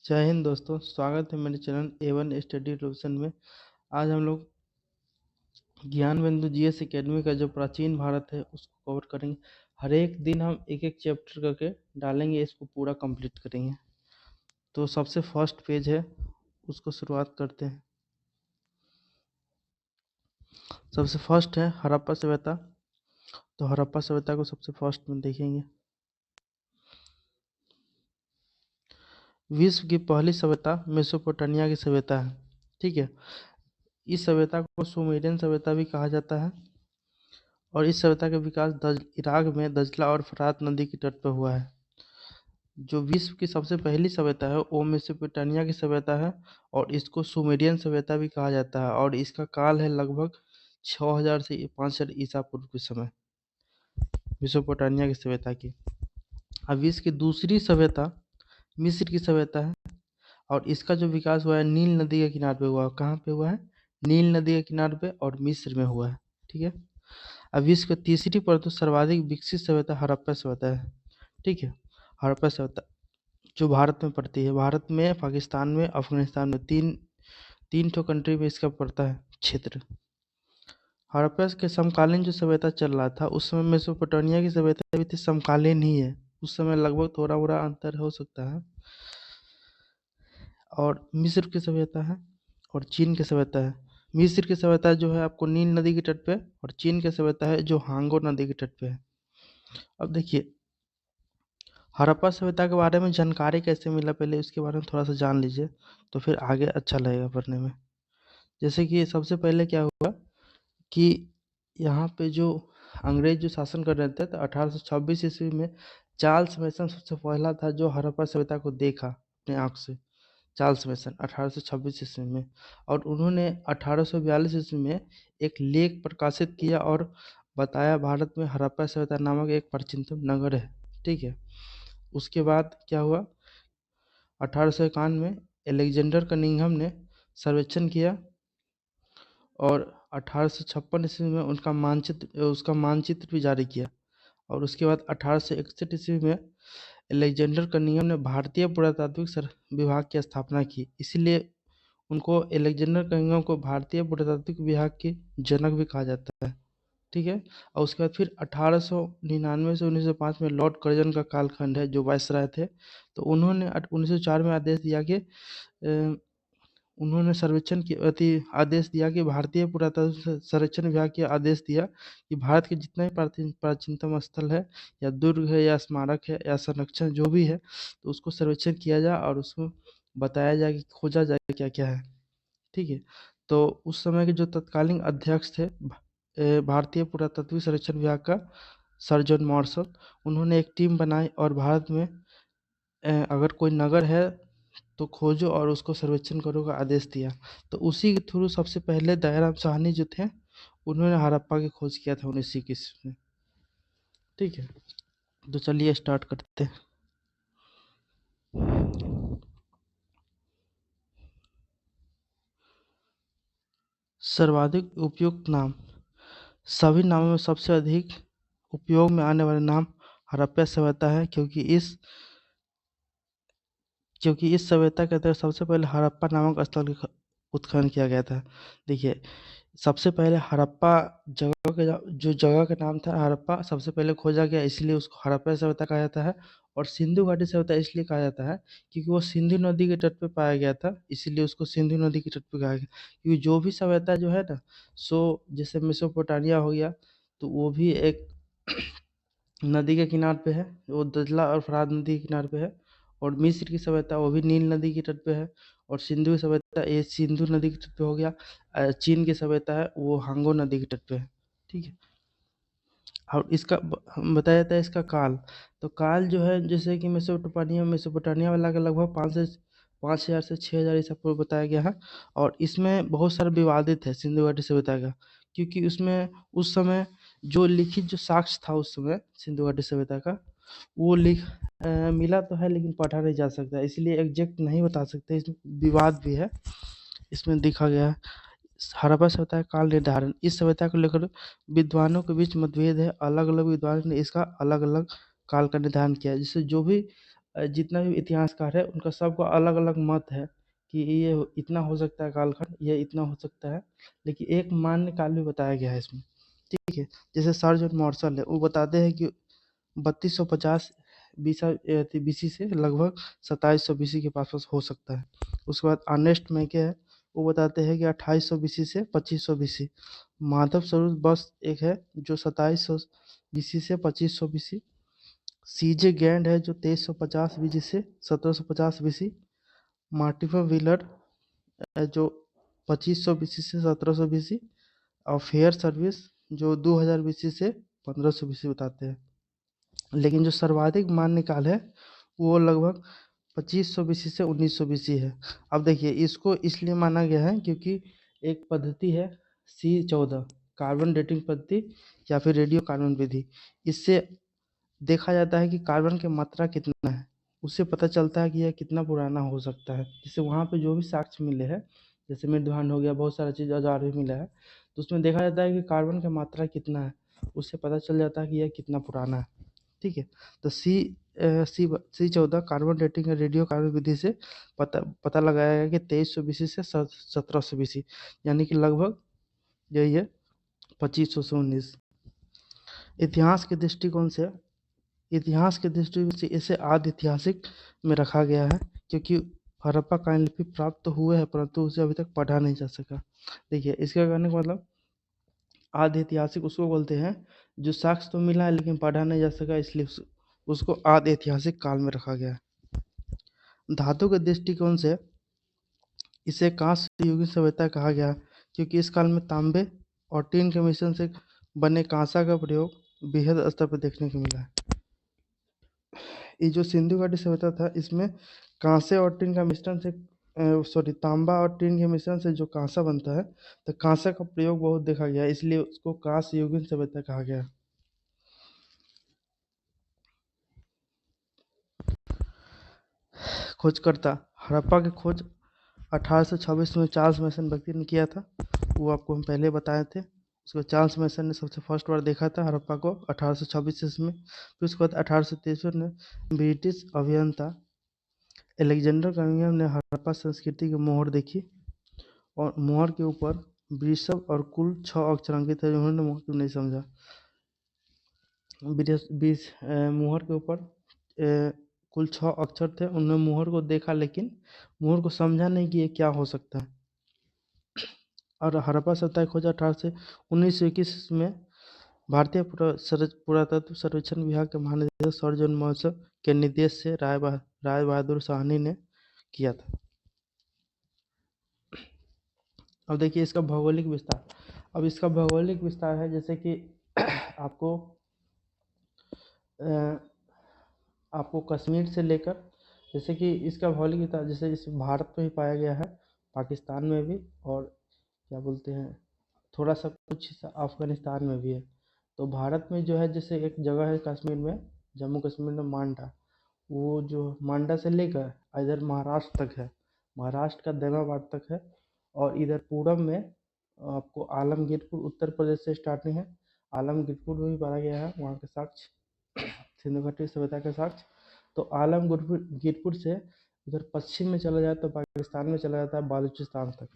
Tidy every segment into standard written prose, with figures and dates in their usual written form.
जय हिंद दोस्तों, स्वागत है मेरे चैनल A1 स्टडी सॉल्यूशन में। आज हम लोग ज्ञान बिंदु जीएस एकेडमी का जो प्राचीन भारत है उसको कवर करेंगे। हर एक दिन हम एक एक चैप्टर करके डालेंगे, इसको पूरा कंप्लीट करेंगे। तो सबसे फर्स्ट पेज है, उसको शुरुआत करते हैं। सबसे फर्स्ट है हड़प्पा सभ्यता। तो हड़प्पा सभ्यता को सबसे फर्स्ट में देखेंगे। विश्व की पहली सभ्यता मेसोपोटामिया की सभ्यता है। ठीक है, इस सभ्यता को सुमेरियन सभ्यता भी कहा जाता है और इस सभ्यता का विकास इराक में दजला और फरात नदी के तट पर हुआ है। जो विश्व की सबसे पहली सभ्यता है वो मेसोपोटामिया की सभ्यता है और इसको सुमेरियन सभ्यता भी कहा जाता है और इसका काल है लगभग 6000 से 5000 ईसा पूर्व के समय, मेसोपोटामिया की सभ्यता की। अब विश्व की दूसरी सभ्यता मिस्र की सभ्यता है और इसका जो विकास हुआ है नील नदी के किनारे पे हुआ है। कहाँ पे हुआ है? नील नदी के किनारे पे और मिस्र में हुआ है। ठीक है, अब विश्व की तीसरी परंतु सर्वाधिक विकसित सभ्यता हड़प्पा सभ्यता है। ठीक है, हड़प्पा सभ्यता जो भारत में पड़ती है, भारत में, पाकिस्तान में, अफगानिस्तान में, तीन ठो कंट्री में इसका पड़ता है क्षेत्र। हड़प्पा के समकालीन जो सभ्यता चल रहा था उस समय मेसोपोटामिया की सभ्यता भी थी, समकालीन ही है। उस समय लगभग थोड़ा मोड़ा अंतर हो सकता है। और मिस्र की सभ्यता है और चीन की सभ्यता है। मिस्र की सभ्यता जो है आपको नील नदी के तट पे और चीन की सभ्यता है जो हांगो नदी के तट पे है। अब देखिए हड़प्पा सभ्यता के बारे में जानकारी कैसे मिला, पहले उसके बारे में थोड़ा सा जान लीजिए तो फिर आगे अच्छा लगेगा पढ़ने में। जैसे कि सबसे पहले क्या हुआ कि यहाँ पे जो अंग्रेज जो शासन कर रहे थे तो 1826 ईस्वी में चार्ल्स मैसन सबसे पहला था जो हड़प्पा सभ्यता को देखा अपने आँख से। चार्ल्स मैसन 1826 ईस्वी में, और उन्होंने 1842 ईस्वी में एक लेख प्रकाशित किया और बताया भारत में हड़प्पा सभ्यता नामक एक प्राचीनतम नगर है। ठीक है, उसके बाद क्या हुआ, 1851 में एलेक्जेंडर कनिंघम ने सर्वेक्षण किया और 1856 ईस्वी में उसका मानचित्र भी जारी किया। और उसके बाद 1861 ईस्वी में एलेक्जेंडर कनिंघम ने भारतीय पुरातात्विक विभाग की स्थापना की। इसीलिए उनको एलेक्जेंडर कनिंघम को भारतीय पुरातात्विक विभाग के जनक भी कहा जाता है। ठीक है, और उसके बाद फिर 1899 से 1905 में लॉर्ड कर्जन का कालखंड है जो वायसराय थे। तो उन्होंने 1904 में आदेश दिया कि उन्होंने सर्वेक्षण की आदेश दिया कि भारतीय पुरातत्व सर्वेक्षण विभाग के आदेश दिया कि भारत के जितने भी प्राचीनतम स्थल है या दुर्ग है या स्मारक है या संरक्षण जो भी है तो उसको सर्वेक्षण किया जाए और उसको बताया जाए कि खोजा जाए क्या क्या है। ठीक है, तो उस समय के जो तत्कालीन अध्यक्ष थे भारतीय पुरातत्व सर्वेक्षण विभाग का सर जॉन मार्शल, उन्होंने एक टीम बनाई और भारत में अगर कोई नगर है तो खोजो और उसको सर्वेक्षण करो का आदेश दिया। तो उसी के थ्रू सबसे पहले दयाराम साहनी जो थे उन्होंने हड़प्पा की खोज किया था 1921 में। ठीक है, तो चलिए स्टार्ट करते हैं। सर्वाधिक उपयुक्त नाम, सभी नामों में सबसे अधिक उपयोग में आने वाला नाम हड़प्पा सभ्यता है क्योंकि इस सभ्यता के अंदर सबसे पहले हड़प्पा नामक स्थल का उत्खनन किया गया था। देखिए सबसे पहले हड़प्पा जगह के जो जगह का नाम था हड़प्पा सबसे पहले खोजा गया, इसलिए उसको हड़प्पा सभ्यता कहा जाता है। और सिंधु घाटी सभ्यता इसलिए कहा जाता है क्योंकि वो सिंधु नदी के तट पे पाया गया था, इसीलिए उसको सिंधु नदी के तट पे कहा गया। क्योंकि जो भी सभ्यता जो है ना, सो जैसे मेसोपोटामिया हो गया तो वो भी एक नदी के किनारे पे है, वो दजला और फरात नदी के किनारे पे है। और मिस्र की सभ्यता वो भी नील नदी के तट पे है। और सिंधु की सभ्यता ये सिंधु नदी के तट पे हो गया। चीन की सभ्यता है वो हांगो नदी के तट पे है। ठीक है, और इसका बताया जाता है इसका काल। तो काल जो है जैसे कि मेसोपोटामिया वाला का लगभग 5000 से 6000 ईसा पूर्व बताया गया है। और इसमें बहुत सारा विवादित है सिंधु घाटी सभ्यता का, क्योंकि उसमें उस समय जो लिखित जो साक्ष्य था उस समय सिंधु घाटी सभ्यता का वो मिला तो है लेकिन पढ़ा नहीं जा सकता, इसलिए एग्जैक्ट नहीं बता सकते, इसमें विवाद भी है। इसमें देखा गया है हड़प्पा सभ्यता का काल निर्धारण, इस सभ्यता को लेकर विद्वानों के बीच मतभेद है। अलग अलग विद्वानों ने इसका अलग अलग काल का निर्धारण किया है। जिससे जो भी जितना भी इतिहासकार है उनका सबका अलग अलग मत है कि ये इतना हो सकता है कालखंड, ये इतना हो सकता है, लेकिन एक मान्य काल भी बताया गया है इसमें। ठीक है, जैसे सर जॉन मार्शल है वो बताते हैं कि 3250 बीसी से लगभग 2700 बीसी के पास हो सकता है। उसके बाद अर्नेस्ट मैके है, वो बताते हैं कि 2800 बीसी से 2500 बीसी। माधव स्वरूप बस एक है जो 2700 बीसी से 2500 बीसी। सीजे गैंड है जो 2350 बीसी से 1750 बीसी। मार्टिफर व्हीलर है जो 2500 बीसी से 1700 बीसी। और फेयर सर्विस जो 2000 बीसी से 1500 बीसी बताते हैं। लेकिन जो सर्वाधिक मान्य काल है वो लगभग 2500 बीसी से 1900 बीसी है। अब देखिए इसको इसलिए माना गया है क्योंकि एक पद्धति है C14 कार्बन डेटिंग पद्धति या फिर रेडियो कार्बन विधि। इससे देखा जाता है कि कार्बन की मात्रा कितना है, उससे पता चलता है कि यह कितना पुराना हो सकता है। जैसे वहाँ पे जो भी साक्ष्य मिले हैं, जैसे मृदुहान हो गया, बहुत सारा चीज़ औजार भी मिला है, तो उसमें देखा जाता है कि कार्बन की मात्रा कितना है, उससे पता चल जाता है कि यह कितना पुराना है। ठीक है, तो C14 carbon dating radio carbon विधि से पता लगाया गया कि 2300 बीसी से 1700 बीसी, यानी कि लगभग यही है 2500 से 19। इतिहास के दृष्टिकोण से इसे आदि ऐतिहासिक में रखा गया है क्योंकि हड़प्पा कालीन लिपि प्राप्त तो हुए हैं परंतु उसे अभी तक पढ़ा नहीं जा सका। देखिए इसका कहने का मतलब आदि ऐतिहासिक उसको बोलते हैं जो साक्ष्य तो मिला है लेकिन पढ़ा नहीं जा सका, इसलिए उसको आदि ऐतिहासिक काल में रखा गया है। धातु के दृष्टिकोण से इसे कांस्य युगीन सभ्यता कहा गया क्योंकि इस काल में तांबे और टीन के मिश्रण से बने कांसा का प्रयोग बेहद स्तर पर देखने को मिला है। ये जो सिंधु घाटी सभ्यता था इसमें कांसे और टीन का मिश्रण से तांबा और टीन के मिश्रण से जो कांसा बनता है, तो कांसा का प्रयोग बहुत देखा गया है, इसलिए उसको कांस्य युगीन सभ्यता कहा गया है। खोजकर्ता हड़प्पा की खोज 1826 में चार्ल्स मैसन व्यक्ति ने किया था, वो आपको हम पहले बताए थे। उसको चार्ल्स मैसन ने सबसे फर्स्ट बार देखा था हड़प्पा को 1826 में। फिर उसके बाद 1823 में ब्रिटिश अभियंता एलेक्जेंडर कनिंघम ने हड़प्पा संस्कृति की मोहर देखी और मोहर के ऊपर वृषभ और कुल 6 अक्षर अंकित है। उन्होंने मोहर नहीं समझा, मोहर के ऊपर कुल 6 अक्षर थे, उन्होंने मोहर को देखा लेकिन मोहर को समझा नहीं कि ये क्या हो सकता है। और हड़प्पा सभ्यता की खोज 1921 में भारतीय पुरातत्व सर्वेक्षण विभाग के महानिदेशक सर जॉन मार्शल के निर्देश से राय बहादुर साहनी ने किया था। अब देखिए इसका भौगोलिक विस्तार। अब इसका भौगोलिक विस्तार है जैसे कि आपको कश्मीर से लेकर, जैसे कि इसका भौगोलिक विस्तार जैसे इस भारत में भी पाया गया है, पाकिस्तान में भी, और क्या बोलते हैं थोड़ा सा कुछ हिस्सा अफगानिस्तान में भी है। तो भारत में जो है जैसे एक जगह है कश्मीर में, जम्मू कश्मीर में मांडा, वो जो मांडा से लेकर इधर महाराष्ट्र तक है, महाराष्ट्र का दैमाबाद तक है। और इधर पूरब में आपको आलमगीरपुर उत्तर प्रदेश से स्टार्टिंग है, आलमगीरपुर में भी पाया गया है वहाँ के साक्ष्य, सिंधु घाटी सभ्यता के साक्ष्य। तो गिरपुर से उधर पश्चिम में चला जाए तो पाकिस्तान में चला जाता है बालूचिस्तान तक।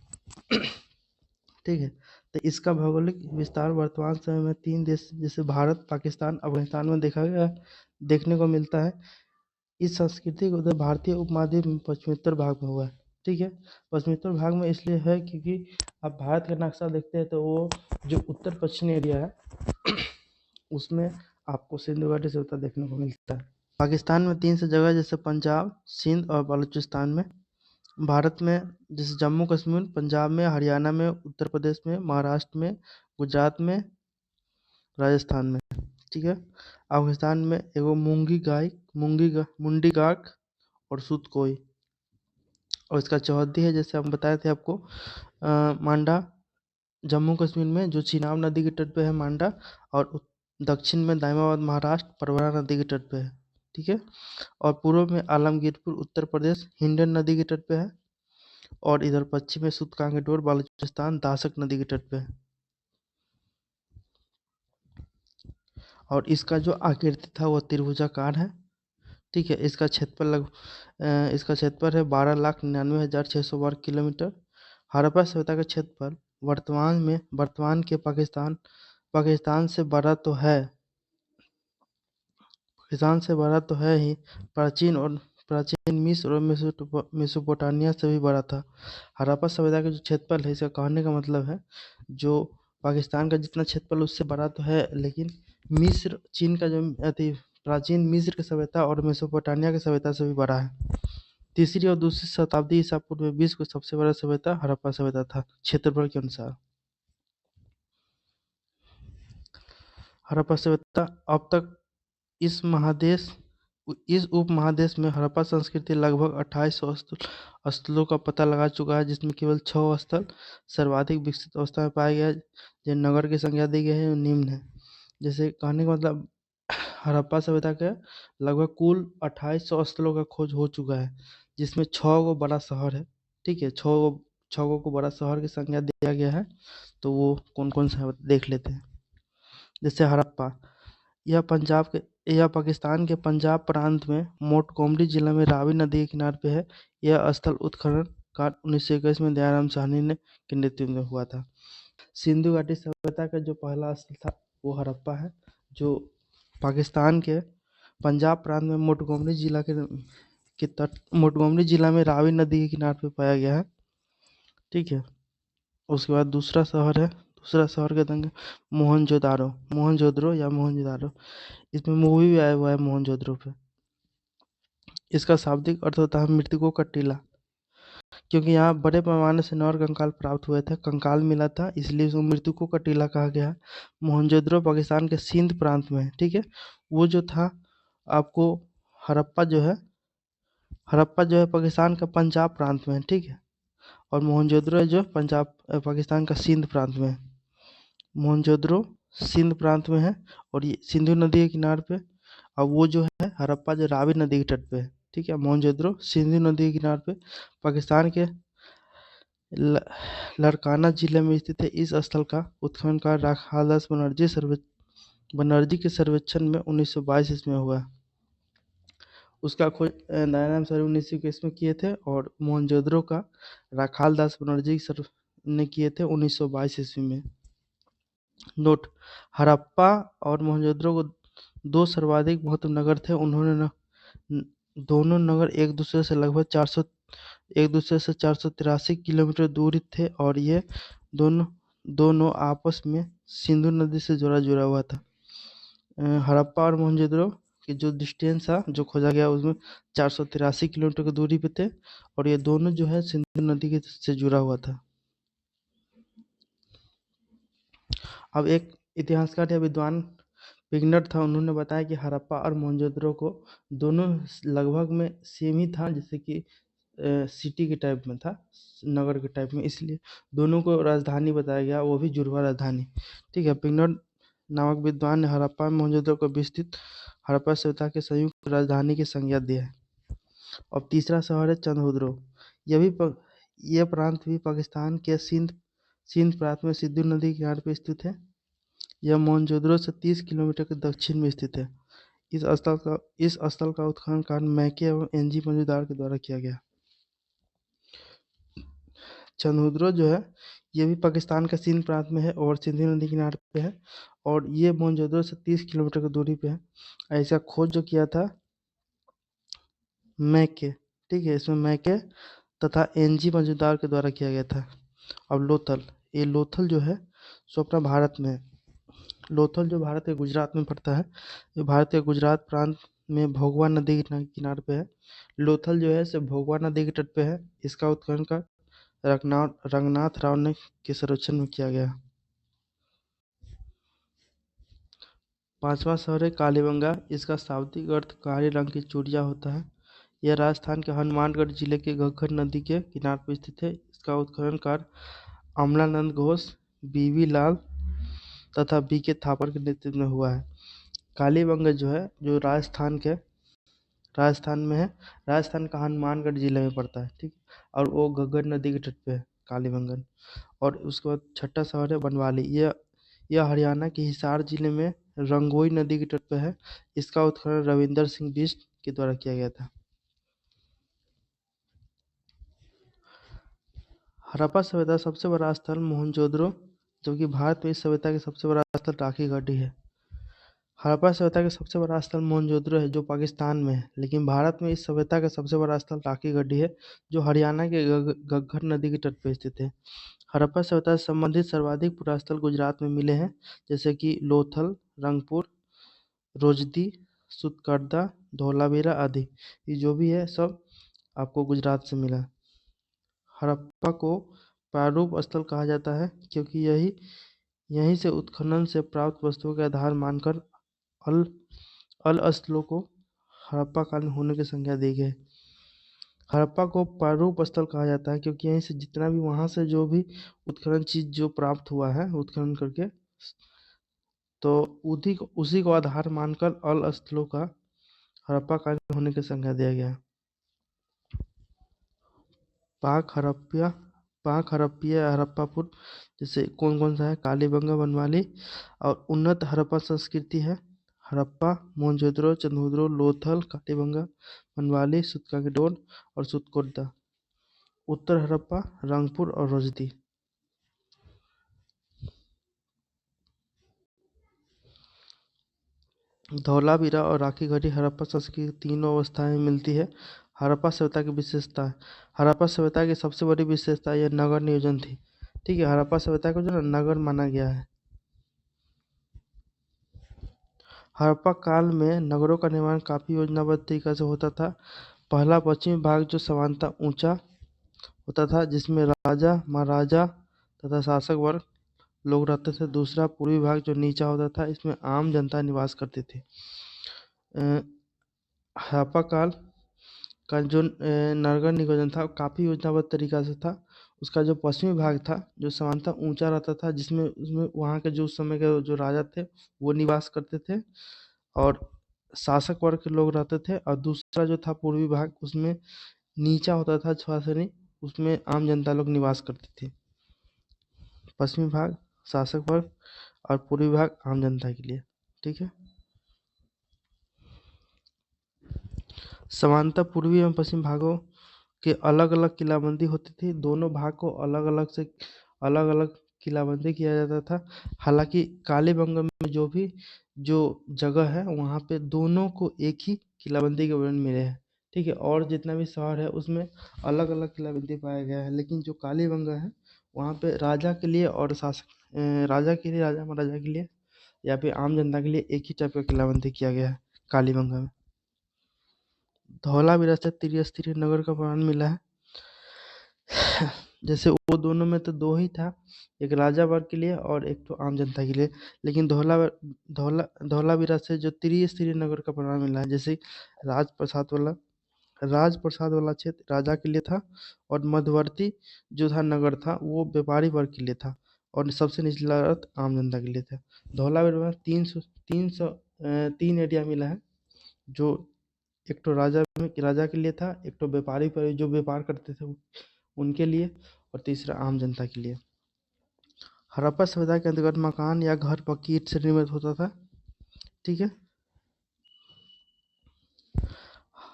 ठीक है, तो इसका भौगोलिक विस्तार वर्तमान समय में 3 देश जैसे भारत, पाकिस्तान, अफगानिस्तान में देखने को मिलता है। इस संस्कृति को उधर भारतीय उपमहाद्वीप में पश्चिमोत्तर भाग में हुआ है। ठीक है, पश्चिमोत्तर भाग में इसलिए है क्योंकि आप भारत का नक्शा देखते हैं तो वो जो उत्तर पश्चिमी एरिया है उसमें आपको सिंधु घाटी सभ्यता देखने को मिलता है। पाकिस्तान में 3 से जगह जैसे पंजाब, सिंध और बलूचिस्तान में। भारत में जैसे जम्मू कश्मीर, पंजाब में, हरियाणा में, उत्तर प्रदेश में, महाराष्ट्र में, गुजरात में, राजस्थान में। ठीक है, अफगानिस्तान में एगो मुंडी गाक और सुतकोई। और इसका चौहद्दी है जैसे हम बताए थे आपको, मांडा जम्मू कश्मीर में जो चिनाब नदी के तट पे है मांडा, और दक्षिण में दाइमाबाद महाराष्ट्र परवरा नदी के तट पे है। ठीक है, और पूर्व में आलमगीरपुर उत्तर प्रदेश हिंडन नदी के तट पे है, और इधर पश्चिम में सुतकांगेटोर बालूचिस्तान दासक नदी के तट पे है। और इसका जो आकृति था वो त्रिभुजाकार है, ठीक है। इसका क्षेत्रफल है 12,99,600 वर्ग किलोमीटर। हड़प्पा सभ्यता का क्षेत्रफल वर्तमान के पाकिस्तान से बड़ा तो है, ही। प्राचीन मिस्र और मेसोपोटामिया से भी बड़ा था। हड़प्पा सभ्यता का जो क्षेत्रफल है, इसका कहने का मतलब है जो पाकिस्तान का जितना क्षेत्रफल उससे बड़ा तो है, लेकिन मिस्र चीन का जो प्राचीन मिस्र की सभ्यता और मेसोपोटामिया की सभ्यता से भी बड़ा है। तीसरी और दूसरी शताब्दी ईसा पूर्व में विश्व की सबसे बड़ा सभ्यता हड़प्पा सभ्यता था क्षेत्रफल के अनुसार। हड़प्पा सभ्यता अब तक इस महादेश इस उपमहादेश में हड़प्पा संस्कृति लगभग 2800 स्थलों का पता लगा चुका है, जिसमें केवल 6 स्थल सर्वाधिक विकसित अवस्था में पाए गए। जिन नगर की संख्या दी गई है निम्न है। जैसे कहने का मतलब हड़प्पा सभ्यता के लगभग कुल 2800 स्थलों का खोज हो चुका है, जिसमें 6 गो बड़ा शहर है। ठीक है, 6 गो को बड़ा शहर की संज्ञा दिया गया है। तो वो कौन कौन सा है देख लेते हैं। जैसे हड़प्पा, यह यह पाकिस्तान के पंजाब प्रांत में मोंटगोमरी जिला में रावी नदी के किनारे पे है। यह स्थल उत्खनन कार्य 1921 में दयाराम साहनी ने के नेतृत्व में हुआ था। सिंधु घाटी सभ्यता का जो पहला स्थल था वो हड़प्पा है, जो पाकिस्तान के पंजाब प्रांत में मोंटगोमरी जिला में रावी नदी के किनारे पे पाया गया है। ठीक है। उसके बाद दूसरा शहर का नाम मोहनजोदड़ो। इसमें मूवी भी आया हुआ है मोहनजोदड़ो पे। इसका शाब्दिक अर्थ होता है मृतकों का टीला, क्योंकि यहाँ बड़े पैमाने से नर कंकाल प्राप्त हुए थे, कंकाल मिला था, इसलिए इसको मृतकों का टीला कहा गया है। मोहनजोदड़ो पाकिस्तान के सिंध प्रांत में है। ठीक है। वो जो था आपको हड़प्पा जो है पाकिस्तान का पंजाब प्रांत में है। ठीक है। और मोहनजोदड़ो जो पाकिस्तान का सिंध प्रांत में है। मोहनजोदड़ो सिंध प्रांत में है और ये सिंधु नदी के किनारे पे। अब वो जो है हड़प्पा जो रावी नदी के तट पे है। ठीक है। मोहनजोदड़ो सिंधु नदी के किनारे पे पाकिस्तान के लड़काना जिले में स्थित है। इस स्थल का उत्खनन कार्य राखालदास बनर्जी के सर्वेक्षण में 1922 ईस्वी में हुआ। उसका खोज दयाराम साहनी 1921 में किए थे और मोहनजोदड़ो का राखालदास बनर्जी ने किए थे 1922 ईस्वी में। नोट: हड़प्पा और मोहनजोदड़ो को दो सर्वाधिक महत्वपूर्ण नगर थे। दोनों नगर एक दूसरे से 483 किलोमीटर दूर थे और ये दोनों दोनों आपस में सिंधु नदी से जुड़ा हुआ था। हड़प्पा और मोहनजोदड़ो की जो डिस्टेंस था जो खोजा गया उसमें 483 किलोमीटर की दूरी पे थे और ये दोनों जो है सिंधु नदी से जुड़ा हुआ था। अब एक इतिहासकार या विद्वान पिगनट था, उन्होंने बताया कि हड़प्पा और मोहनजोदड़ो को दोनों लगभग में सेम ही था, जैसे कि सिटी के टाइप में था, नगर के टाइप में, इसलिए दोनों को राजधानी बताया गया, वो भी जुड़वा राजधानी। ठीक है। पिगनट नामक विद्वान ने हड़प्पा और मोहनजोदड़ो को विस्तृत हड़प्पा सभ्यता के संयुक्त राजधानी की संज्ञा दी है। अब तीसरा शहर है चंद्रहुदड़ो। यह प्रांत भी पाकिस्तान के सिंध प्रांत में सिंधु नदी के किनारे पर स्थित है। यह मोहनजोदड़ो से 30 किलोमीटर के दक्षिण में स्थित है। इस स्थल का उत्खनन कार्य मैके एवं एनजी मजूमदार के द्वारा किया गया। चंद्रहुदड़ो जो है ये भी पाकिस्तान का सिंध प्रांत में है और सिंधु नदी किनारे पे है और ये मोहनजोदड़ो से 30 किलोमीटर की दूरी पे है। ऐसा खोज जो किया था मैके। ठीक है। इसमें मैके तथा एनजी मजूमदार के द्वारा किया गया था। अब लोथल जो है सो अपना भारत में है। लोथल जो भारत के गुजरात में पड़ता है, ये भारत के गुजरात प्रांत में भोगवा नदी के किनारे पे है। लोथल जो है से भोगवा नदी के तट पे है। इसका उत्खनन का रंगनाथ राव ने के सर्वेक्षण में किया गया। 5वां शहर है कालीबंगा। इसका शाब्दिक अर्थ काले रंग की चूड़िया होता है। यह राजस्थान के हनुमानगढ़ जिले के घग्गर नदी के किनारे पर स्थित है। इसका उत्खनन कार्य अमलानंद घोष, बीवी लाल तथा बीके थापर के नेतृत्व में हुआ है। कालीबंगा जो है जो राजस्थान में है, राजस्थान का हनुमानगढ़ जिले में पड़ता है। ठीक। और वो घग्गर नदी के तट पे है कालीबंगन। और उसके बाद छठा शहर है बनवाली। यह हरियाणा के हिसार जिले में रंगोई नदी के तट पे है। इसका उत्खनन रविंदर सिंह बिष्ट के द्वारा किया गया था। हड़प्पा सभ्यता सबसे बड़ा स्थल मोहनजोदड़ो, जबकि भारत में इस सभ्यता की सबसे बड़ा स्थल राखी गढ़ी है। हड़प्पा सभ्यता का सबसे बड़ा स्थल मोहनजोदड़ो है जो पाकिस्तान में है, लेकिन भारत में इस सभ्यता का सबसे बड़ा स्थल राखी गढ़ी है जो हरियाणा के घग्गर नदी के तट पर स्थित है। हड़प्पा सभ्यता से संबंधित सर्वाधिक पुरास्थल गुजरात में मिले हैं, जैसे कि लोथल, रंगपुर, रोजदी, सुतकरदा, धोलावीरा आदि। ये जो भी है सब आपको गुजरात से मिला। हड़प्पा को प्रारूप स्थल कहा जाता है क्योंकि यहीं से उत्खनन से प्राप्त वस्तुओं के आधार मानकर अल अल स्थलों को हड़प्पा काल में होने की संज्ञा दी गई। हड़प्पा को प्रारूप स्थल कहा जाता है क्योंकि यहीं से जितना भी वहां से जो भी उत्खनन चीज जो प्राप्त हुआ है उत्खनन करके, तो उसी को आधार मानकर अल स्थलों का हड़प्पा काल में होने की संज्ञा दिया गया। पाक हड़प्पा हड़प्पापुर जैसे कौन कौन सा है? कालीबंगा, बनवाली और उन्नत हड़प्पा संस्कृति है हड़प्पा, मोहनजोदड़ो, चंद्रपुर, लोथल, कालीबंगा, बनवाली, सुतकाकीडोर और सुतकोट्टा। उत्तर हड़प्पा, रंगपुर और रोजदी। धौलावीरा और राखी गढ़ी हड़प्पा संस्कृति की तीनों अवस्थाएं मिलती है। हड़प्पा सभ्यता की विशेषता है। हड़प्पा सभ्यता की सबसे बड़ी विशेषता यह नगर नियोजन थी। ठीक है, हड़प्पा सभ्यता को जो है नगर माना गया है। हड़प्पा काल में नगरों का निर्माण काफी योजनाबद्ध तरीका से होता था। पहला पश्चिमी भाग जो समानता ऊंचा होता था, जिसमें राजा, महाराजा तथा शासक वर्ग लोग रहते थे। दूसरा पूर्वी भाग जो नीचा होता था, इसमें आम जनता निवास करती थी। हड़प्पा काल का जो नगर नियोजन था काफ़ी योजनाबद्ध तरीका से था। उसका जो पश्चिमी भाग था जो सामान्यतः ऊंचा रहता था, जिसमें उसमें वहाँ के जो उस समय के जो राजा थे वो निवास करते थे और शासक वर्ग के लोग रहते थे। और दूसरा जो था पूर्वी भाग, उसमें नीचा होता था थोड़ा सा, नहीं उसमें आम जनता लोग निवास करती थी। पश्चिमी भाग शासक वर्ग और पूर्वी भाग आम जनता के लिए। ठीक है, समानतः पूर्वी एवं पश्चिम भागों के अलग अलग किलाबंदी होती थी। दोनों भाग को अलग अलग किलाबंदी किया जाता था। हालांकि कालीबंगा में जो जगह है वहाँ पे दोनों को एक ही किलाबंदी के विवरण मिले हैं। ठीक है, और जितना भी शहर है उसमें अलग अलग किलाबंदी पाया गया है, लेकिन जो कालीबंगा है वहाँ पे राजा के लिए और राजा के लिए, राजा महाराजा के लिए या फिर आम जनता के लिए एक ही टाइप का किलाबंदी किया गया है कालीबंगा में। धौलावीरा से त्रिस्तरीय नगर का प्रमाण मिला है। जैसे वो दोनों में तो दो ही था, एक राजा वर्ग के लिए और एक तो आम जनता के लिए, लेकिन धौलावीरा से जो त्रिस्तरीय नगर का प्रमाण मिला है, जैसे राजप्रसाद वाला क्षेत्र राजा के लिए था और मध्यवर्ती जो था नगर था वो व्यापारी वर्ग के लिए था और सबसे निचला अर्थ आम जनता के लिए था। धौलावीरा में 3 एरिया मिला है, जो एक तो राजा के लिए था, एक तो व्यापारी पर जो व्यापार करते थे उनके लिए, और तीसरा आम जनता के लिए। हड़प्पा सभ्यता के अंतर्गत मकान या घर पक्की ईंट से निर्मित होता था। ठीक है,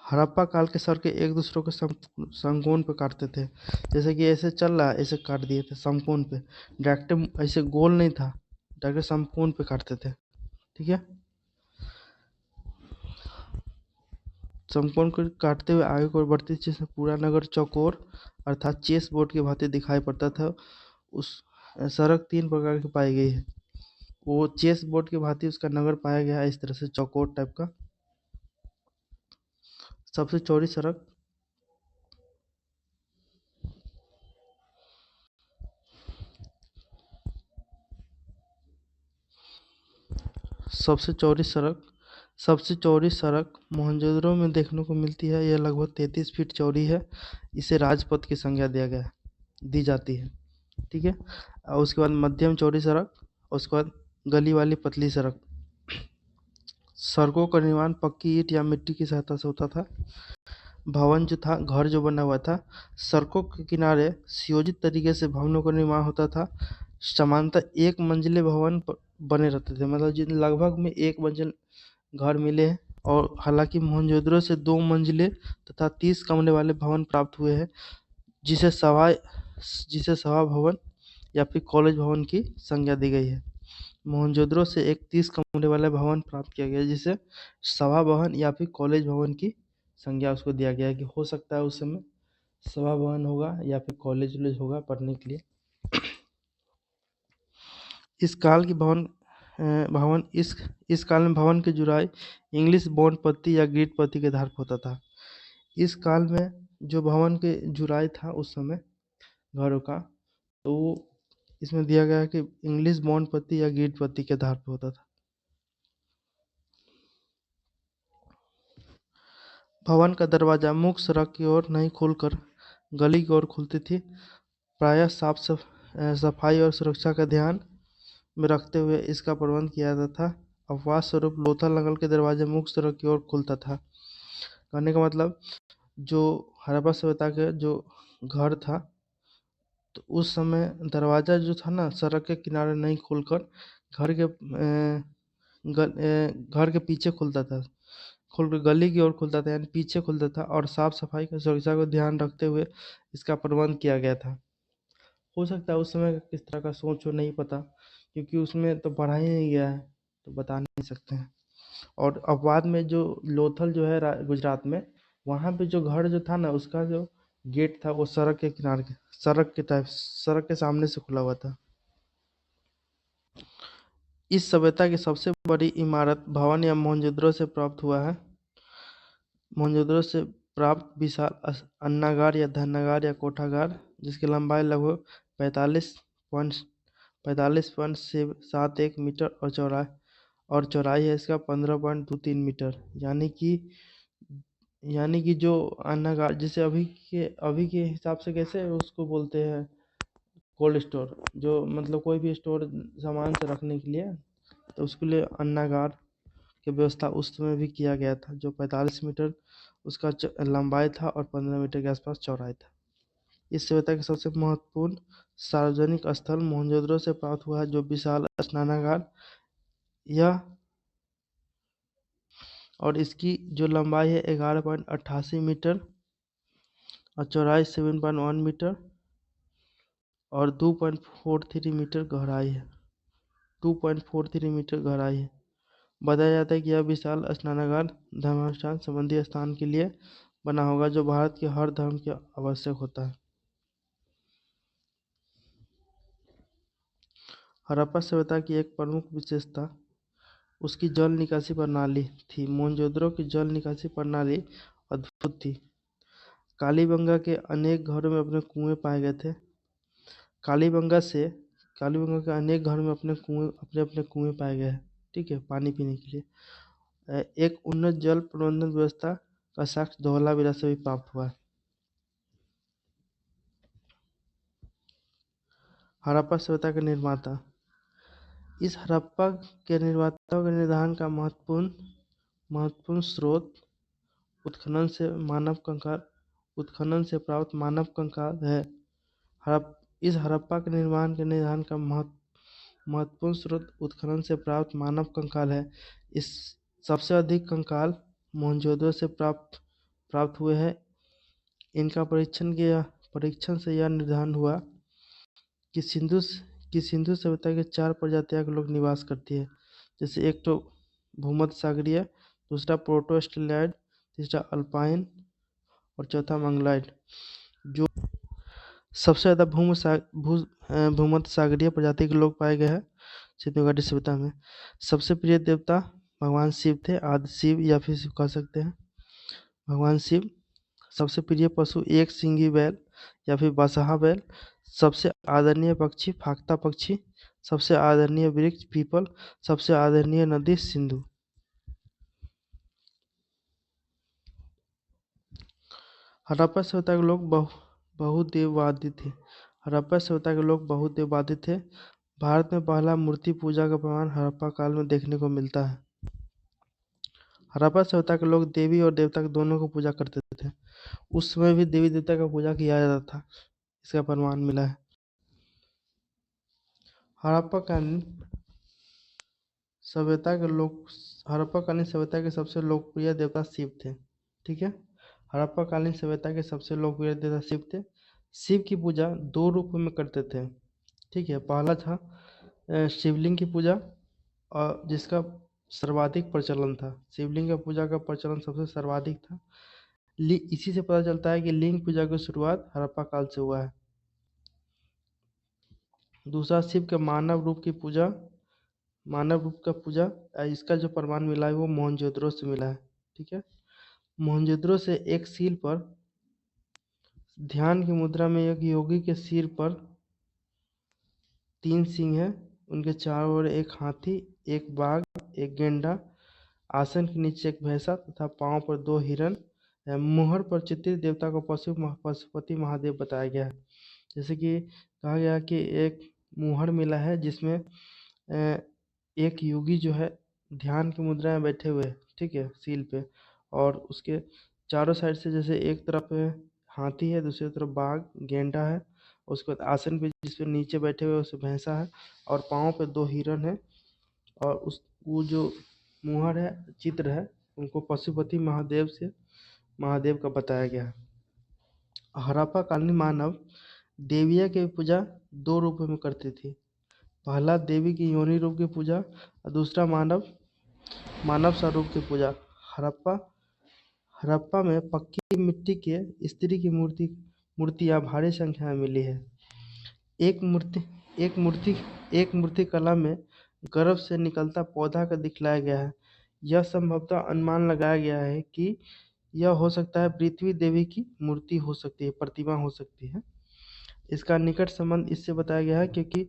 हड़प्पा काल के सड़कें एक दूसरे को समकोण पे काटते थे। जैसे कि ऐसे चल रहा है ऐसे काट दिए थे समकोण पे, डायरेक्ट ऐसे गोल नहीं था, डायरेक्ट समकोण पे काटते थे। ठीक है, समकोण को काटते हुए आगे को बढ़ती जिससे पूरा नगर चौकोर अर्थात चेस बोर्ड की भांति दिखाई पड़ता था। उस सड़क 3 प्रकार की पाई गई है, वो चेस बोर्ड की भांति उसका नगर पाया गया है, इस तरह से चौकोर टाइप का। सबसे चौड़ी सड़क सबसे चौड़ी सड़क मोहनजोदड़ो में देखने को मिलती है। यह लगभग 33 फीट चौड़ी है। इसे राजपथ की संज्ञा दी जाती है। ठीक है, और उसके बाद मध्यम चौड़ी सड़क, और उसके बाद गली वाली पतली सड़क। सड़कों का निर्माण पक्की ईंट या मिट्टी की सहायता से होता था। भवन जो था, घर जो बना हुआ था, सड़कों के किनारे सुयोजित तरीके से भवनों का निर्माण होता था। सामान्यतः एक मंजिले भवन बने रहते थे, मतलब जिन लगभग में एक मंजिल घर मिले हैं और हालांकि मोहनजोदड़ो से 2 मंजिले तथा 30 कमरे वाले भवन प्राप्त हुए हैं, जिसे सभा जिसे सभा भवन या फिर कॉलेज भवन की संज्ञा दी गई है। मोहनजोदड़ो से एक 30 कमरे वाला भवन प्राप्त किया गया है, जिसे सभा भवन या फिर कॉलेज भवन की संज्ञा उसको दिया गया है कि हो सकता है उस समय सभा भवन होगा या फिर कॉलेज वॉलेज होगा पढ़ने के लिए। इस काल की भवन इस काल में भवन की जुराई इंग्लिश बॉन्ड पत्ती या ग्रीड पत्ती के आधार पर होता था। इस काल में जो भवन के जुराई था उस समय घरों का, तो वो इसमें दिया गया है कि इंग्लिश बॉन्ड पत्ती या ग्रीड पत्ती के आधार पर होता था। भवन का दरवाजा मुख्य सड़क की ओर नहीं खोलकर गली की ओर खुलती थी। प्रायः सफाई और सुरक्षा का ध्यान में रखते हुए इसका प्रबंध किया जाता था। अपवाद स्वरूप लोथल नगर के दरवाजे मुख्य सड़क की ओर खुलता था। कहने का मतलब, जो हड़प्पा सभ्यता के जो घर था, तो उस समय दरवाजा जो था ना सड़क के किनारे नहीं खोलकर घर के घर के पीछे खुलता था, खोलकर गली की ओर खुलता था, यानी पीछे खुलता था, और साफ सफाई की सुरक्षा को ध्यान रखते हुए इसका प्रबंध किया गया था। हो सकता है उस समय का किस तरह का सोच हो, नहीं पता, क्योंकि उसमें तो पढ़ा ही नहीं गया है, तो बता नहीं सकते हैं। और अपवाद में जो लोथल जो है गुजरात में, वहाँ पे जो घर जो था ना उसका जो गेट था वो सड़क के किनारे सड़क के सामने से खुला हुआ था। इस सभ्यता की सबसे बड़ी इमारत भवन या मोहनजोदड़ो से प्राप्त हुआ है। मोहनजोदड़ो से प्राप्त विशाल अन्नागार या धन्नागार या कोठागार, जिसकी लंबाई लगभग 45.71 मीटर और चौड़ाई है इसका 15.23 मीटर, यानी कि जो अन्नागार, जिसे अभी के हिसाब से कैसे उसको बोलते हैं, कोल्ड स्टोर, जो मतलब कोई भी स्टोर सामान से रखने के लिए, तो उसके लिए अन्नागार की व्यवस्था उस समय भी किया गया था, जो 45 मीटर उसका लंबाई था और 15 मीटर के आसपास चौड़ाई था। इस सभ्यता का सबसे महत्वपूर्ण सार्वजनिक स्थल मोहनजोदड़ो से प्राप्त हुआ है, जो विशाल स्नानागार यह और इसकी जो लंबाई है 11.88 मीटर और चौड़ाई 7.1 मीटर और 2.43 मीटर गहराई है 2.43 मीटर गहराई है। बताया जाता है कि यह विशाल स्नानागार धर्मानुष्ठान संबंधी स्थान के लिए बना होगा, जो भारत के हर धर्म के आवश्यक होता है। हड़प्पा सभ्यता की एक प्रमुख विशेषता उसकी जल निकासी प्रणाली थी। मोहनजोदड़ो की जल निकासी प्रणाली अद्भुत थी। कालीबंगा के अनेक घरों में अपने कुएं पाए गए थे। कालीबंगा के अनेक घरों में अपने अपने कुएं पाए गए हैं, ठीक है, पानी पीने के लिए। एक उन्नत जल प्रबंधन व्यवस्था का साक्ष्य धौलावीरा से भी प्राप्त हुआ है। हड़प्पा सभ्यता के निर्माता। इस हड़प्पा के निर्माताओं के निदान का महत्वपूर्ण स्रोत उत्खनन से प्राप्त मानव कंकाल है। इस हड़प्पा के निर्माण के निदान का महत्वपूर्ण स्रोत उत्खनन से प्राप्त मानव कंकाल है। इस सबसे अधिक कंकाल मोहनजोदड़ो से प्राप्त हुए हैं। इनका परीक्षण से यह निर्धारण हुआ कि सिंधु सभ्यता के 4 प्रजातियां के लोग निवास करती है। जैसे एक तो भूमध्य सागरीय, दूसरा प्रोटो स्टेलॉयड, तीसरा अल्पाइन और चौथा मंगलाइड। जो सबसे ज़्यादा भूमध्य सागरीय प्रजाति के लोग पाए गए हैं सिंधु घाटी सभ्यता में। सबसे प्रिय देवता भगवान शिव थे, आदि शिव या फिर शिव कह सकते हैं, भगवान शिव। सबसे प्रिय पशु एक सिंगी बैल या फिर बसहा बैल। सबसे आदरणीय पक्षी फाख्ता पक्षी। सबसे आदरणीय वृक्ष पीपल। सबसे आदरणीय नदी सिंधु। हड़प्पा सभ्यता के लोग बहुदेववादी थे। हड़प्पा सभ्यता के लोग बहुदेववादी थे। भारत में पहला मूर्ति पूजा का प्रमाण हड़प्पा काल में देखने को मिलता है। हड़प्पा सभ्यता के लोग देवी और देवता के दोनों को पूजा करते थे। उस समय भी देवी देवता का पूजा किया जाता था, इसका प्रमाण मिला है। हड़प्पा का सभ्यता के लोग हड़प्पा कालीन सभ्यता के सबसे लोकप्रिय देवता शिव थे। ठीक है, हड़प्पा कालीन सभ्यता के सबसे लोकप्रिय देवता शिव थे। शिव की पूजा दो रूपों में करते थे। ठीक है, पहला था शिवलिंग की पूजा, और जिसका सर्वाधिक प्रचलन था। शिवलिंग की पूजा का प्रचलन सबसे सर्वाधिक था। इसी से पता चलता है कि लिंग पूजा की शुरुआत हड़प्पा काल से हुआ है। दूसरा, शिव के मानव रूप की पूजा, मानव रूप का पूजा, इसका जो प्रमाण मिला है वो मोहनजोदड़ो से मिला है। ठीक है, मोहनजोदड़ो से एक सील पर ध्यान की मुद्रा में एक योगी के सिर पर 3 सिंह हैं, उनके चारों ओर एक हाथी, एक बाघ, एक गेंडा, आसन के नीचे एक भैंसा तथा पांव पर 2 हिरण है। मुहर पर चित्रित देवता को पशुपति महादेव बताया गया है। जैसे कि कहा गया कि एक मुहर मिला है जिसमें एक योगी जो है ध्यान की मुद्रा में बैठे हुए हैं, ठीक है, सील पे, और उसके चारों साइड से जैसे एक तरफ हाथी है, दूसरी तरफ बाघ गेंडा है, उसके बाद आसन पे जिस पे नीचे बैठे हुए उस भैंसा है, और पाँव पे 2 हिरण है, और उस वो जो मुहर है, चित्र है, उनको पशुपति महादेव का बताया गया है। हड़प्पा कालीन मानव देविया की पूजा 2 रूपों में करती थी। पहला देवी की योनि रूप की पूजा, और दूसरा मानव स्वरूप की पूजा। हड़प्पा हड़प्पा में पक्की मिट्टी के स्त्री की मूर्तियां भारी संख्या में मिली है। एक मूर्ति एक मूर्ति एक मूर्ति कला में गर्भ से निकलता पौधा का दिखलाया गया है। यह संभवतः अनुमान लगाया गया है कि यह हो सकता है पृथ्वी देवी की मूर्ति हो सकती है, प्रतिमा हो सकती है। इसका निकट संबंध इससे बताया गया है क्योंकि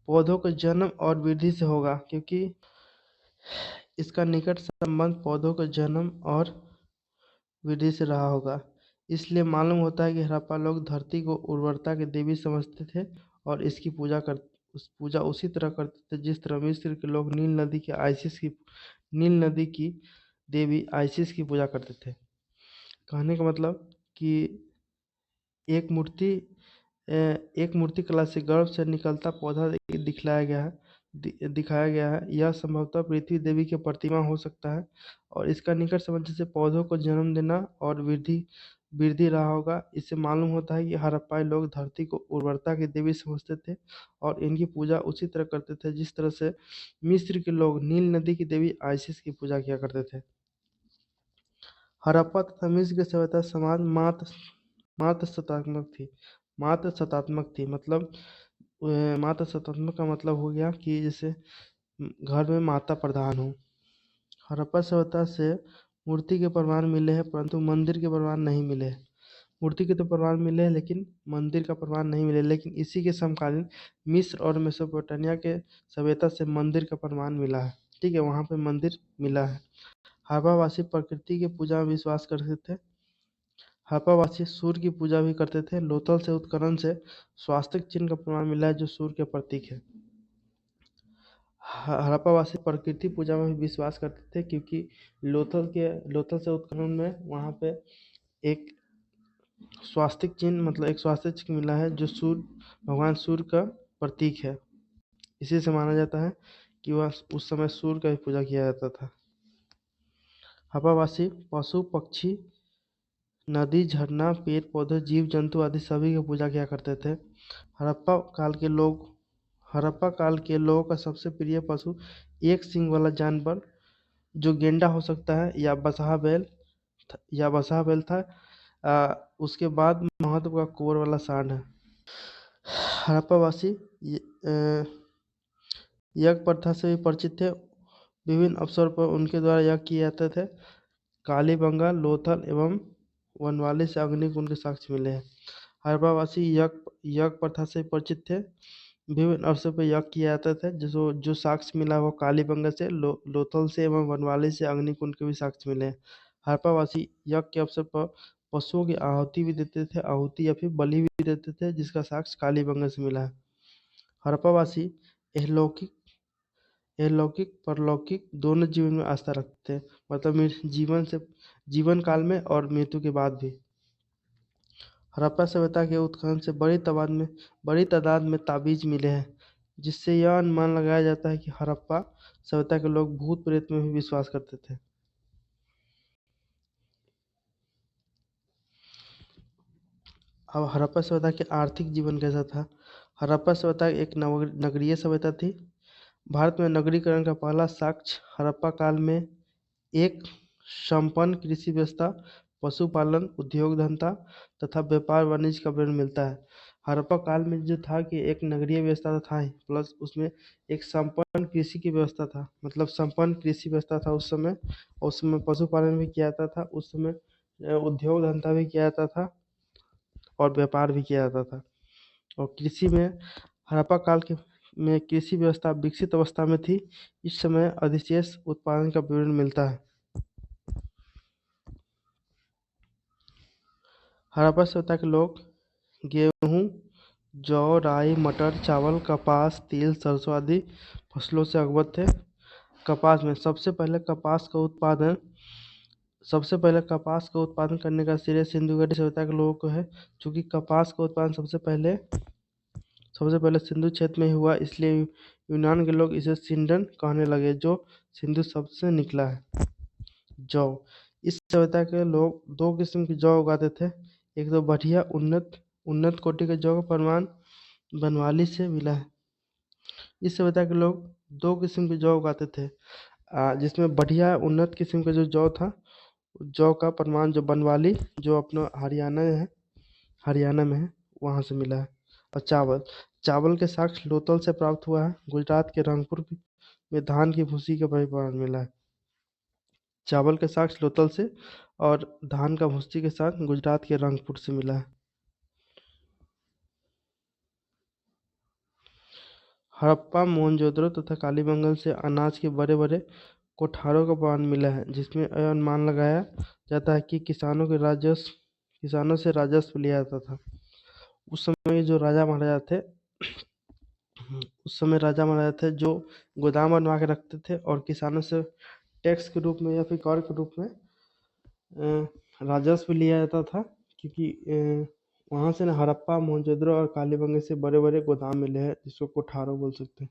पौधों का जन्म और वृद्धि से होगा, क्योंकि इसका निकट संबंध पौधों का जन्म और वृद्धि से रहा होगा। इसलिए मालूम होता है कि हड़प्पा लोग धरती को उर्वरता की देवी समझते थे और इसकी पूजा उसी तरह करते थे जिस तरह मिस्र के लोग नील नदी की देवी आइसिस की पूजा करते थे। कहने का मतलब कि एक मूर्ति एक मूर्ति कला से गर्भ से निकलता पौधा दिखाया गया है। यह संभवतः पृथ्वी देवी की प्रतिमा हो सकता है, और इसका निकट संबंध से पौधों को जन्म देना और वृद्धि रहा होगा। इससे मालूम होता है कि हड़प्पाई लोग धरती को उर्वरता की देवी समझते थे और इनकी पूजा उसी तरह करते थे जिस तरह से मिस्र के लोग नील नदी की देवी आइसिस की पूजा किया करते थे। हड़प्पा तथा मिस्र की सभ्यता समाज मात्र सत्तात्मक थी। मतलब मात्र सत्तात्मक का मतलब हो गया कि जैसे घर में माता प्रधान हो। हड़प्पा सभ्यता से मूर्ति के प्रमाण मिले हैं परंतु मंदिर के प्रमाण नहीं मिले हैं। मूर्ति के तो प्रमाण मिले हैं लेकिन मंदिर का प्रमाण नहीं मिले, लेकिन इसी के समकालीन मिस्र और मेसोपोटामिया के सभ्यता से मंदिर का प्रमाण मिला है। ठीक है, वहाँ पे मंदिर मिला है। हड़प्पावासी प्रकृति की पूजा में विश्वास करते थे। हड़प्पावासी सूर्य की पूजा भी करते थे। लोथल से उत्खनन से स्वास्तिक चिन्ह का प्रमाण मिला है जो सूर्य के प्रतीक है। हड़प्पावासी प्रकृति पूजा में भी विश्वास करते थे क्योंकि लोथल से उत्खनन में वहाँ पे एक स्वास्तिक चिन्ह मतलब एक स्वास्तिक चिन्ह मिला है जो भगवान सूर्य का प्रतीक है। इसी से माना जाता है कि वह उस समय सूर्य का भी पूजा किया जाता था। हड़प्पावासी पशु पक्षी नदी झरना पेड़ पौधे जीव जंतु आदि सभी की पूजा किया करते थे। हड़प्पा काल के लोगों का सबसे प्रिय पशु एक सींग वाला जानवर जो गेंडा हो सकता है या बसहा बैल था। उसके बाद महत्व का कुंवर वाला सांड है। हड़प्पावासी यज्ञ प्रथा से भी परिचित थे। विभिन्न अवसर पर उनके द्वारा यज्ञ किए जाते थे। कालीबंगा लोथल एवं वनवाली से अग्निकुंड के साक्ष्य मिले हैं। हड़प्पावासी यज्ञ प्रथा से परिचित थे। विभिन्न अवसर पर यज्ञ किया जाता था। जो साक्ष्य मिला वो कालीबंगा से लोथल से एवं वनवाली से अग्निकुंड के भी साक्ष्य मिले हैं। हड़प्पावासी यज्ञ के अवसर पर पशुओं की आहुति भी देते थे, आहुति या फिर बलि भी देते थे, जिसका साक्ष्य कालीबंगा से मिला है। हड़प्पावासी इहलौकिक परलौकिक दोनों जीवन में आस्था रखते थे, मतलब जीवन काल में और मृत्यु के बाद भी। हड़प्पा सभ्यता के उत्खनन से बड़ी तादाद में ताबीज मिले हैं, जिससे यह अनुमान लगाया जाता है कि हड़प्पा सभ्यता के लोग भूत प्रेत में भी विश्वास करते थे। अब हड़प्पा सभ्यता के आर्थिक जीवन कैसा था? हड़प्पा सभ्यता एक नगरीय सभ्यता थी। भारत में नगरीकरण का पहला साक्ष्य हड़प्पा काल में एक संपन्न कृषि व्यवस्था, पशुपालन, उद्योग धंधा तथा व्यापार वाणिज्य का विवरण मिलता है। हड़प्पा काल में जो था कि एक नगरीय व्यवस्था था ही, प्लस उसमें एक संपन्न कृषि की व्यवस्था था, मतलब संपन्न कृषि व्यवस्था था उस समय। उस समय पशुपालन भी किया जाता था, उस समय उद्योग धंधा भी किया जाता था और व्यापार भी किया जाता था। और कृषि में हड़प्पा काल के में कृषि व्यवस्था विकसित अवस्था में थी। इस समय अधिशेष उत्पादन का विवरण मिलता है। हड़प्पा सभ्यता के लोग गेहूं, जौ, राई, मटर, चावल, कपास, तिल, सरसों आदि फसलों से अवगत थे। कपास में सबसे पहले कपास का उत्पादन करने का श्रेय सिंधु घाटी सभ्यता के लोगों को है। चूंकि कपास का उत्पादन सबसे पहले सिंधु क्षेत्र में ही हुआ, इसलिए यूनान के लोग इसे सिंडन कहने लगे, जो सिंधु शब्द से निकला है। जौ। इस सभ्यता के लोग दो किस्म की जौ उगाते थे। एक तो बढ़िया उन्नत कोटि के जौ का प्रमाण बनवाली से मिला है। इस सभ्यता के लोग दो किस्म की जौ उगाते थे, जिसमें बढ़िया उन्नत किस्म का जो जौ था, जौ का प्रमाण जो बनवाली, जो अपना हरियाणा में है, वहाँ से मिला है। और चावल के साक्ष्य लोथल से प्राप्त हुआ है। गुजरात के रंगपुर में धान की भूसी का प्रमाण मिला है। चावल के साक्ष्य लोथल से और धान का भूसी के साथ गुजरात के रंगपुर से मिला है। हड़प्पा, मोहनजोदड़ो तथा कालीबंगन से अनाज के बड़े बड़े कोठारों का प्रमाण मिला है, जिसमें यह अनुमान लगाया जाता है कि किसानों से राजस्व लिया जाता था। उस समय जो राजा महाराजा थे जो गोदाम बनवा के रखते थे और किसानों से टैक्स के रूप में या फिर कर के रूप में राजस्व लिया जाता था, क्योंकि वहाँ से ना हड़प्पा, मोहनजोदड़ो और कालीबंगन से बड़े बड़े गोदाम मिले हैं, जिसको कोठारों बोल सकते हैं।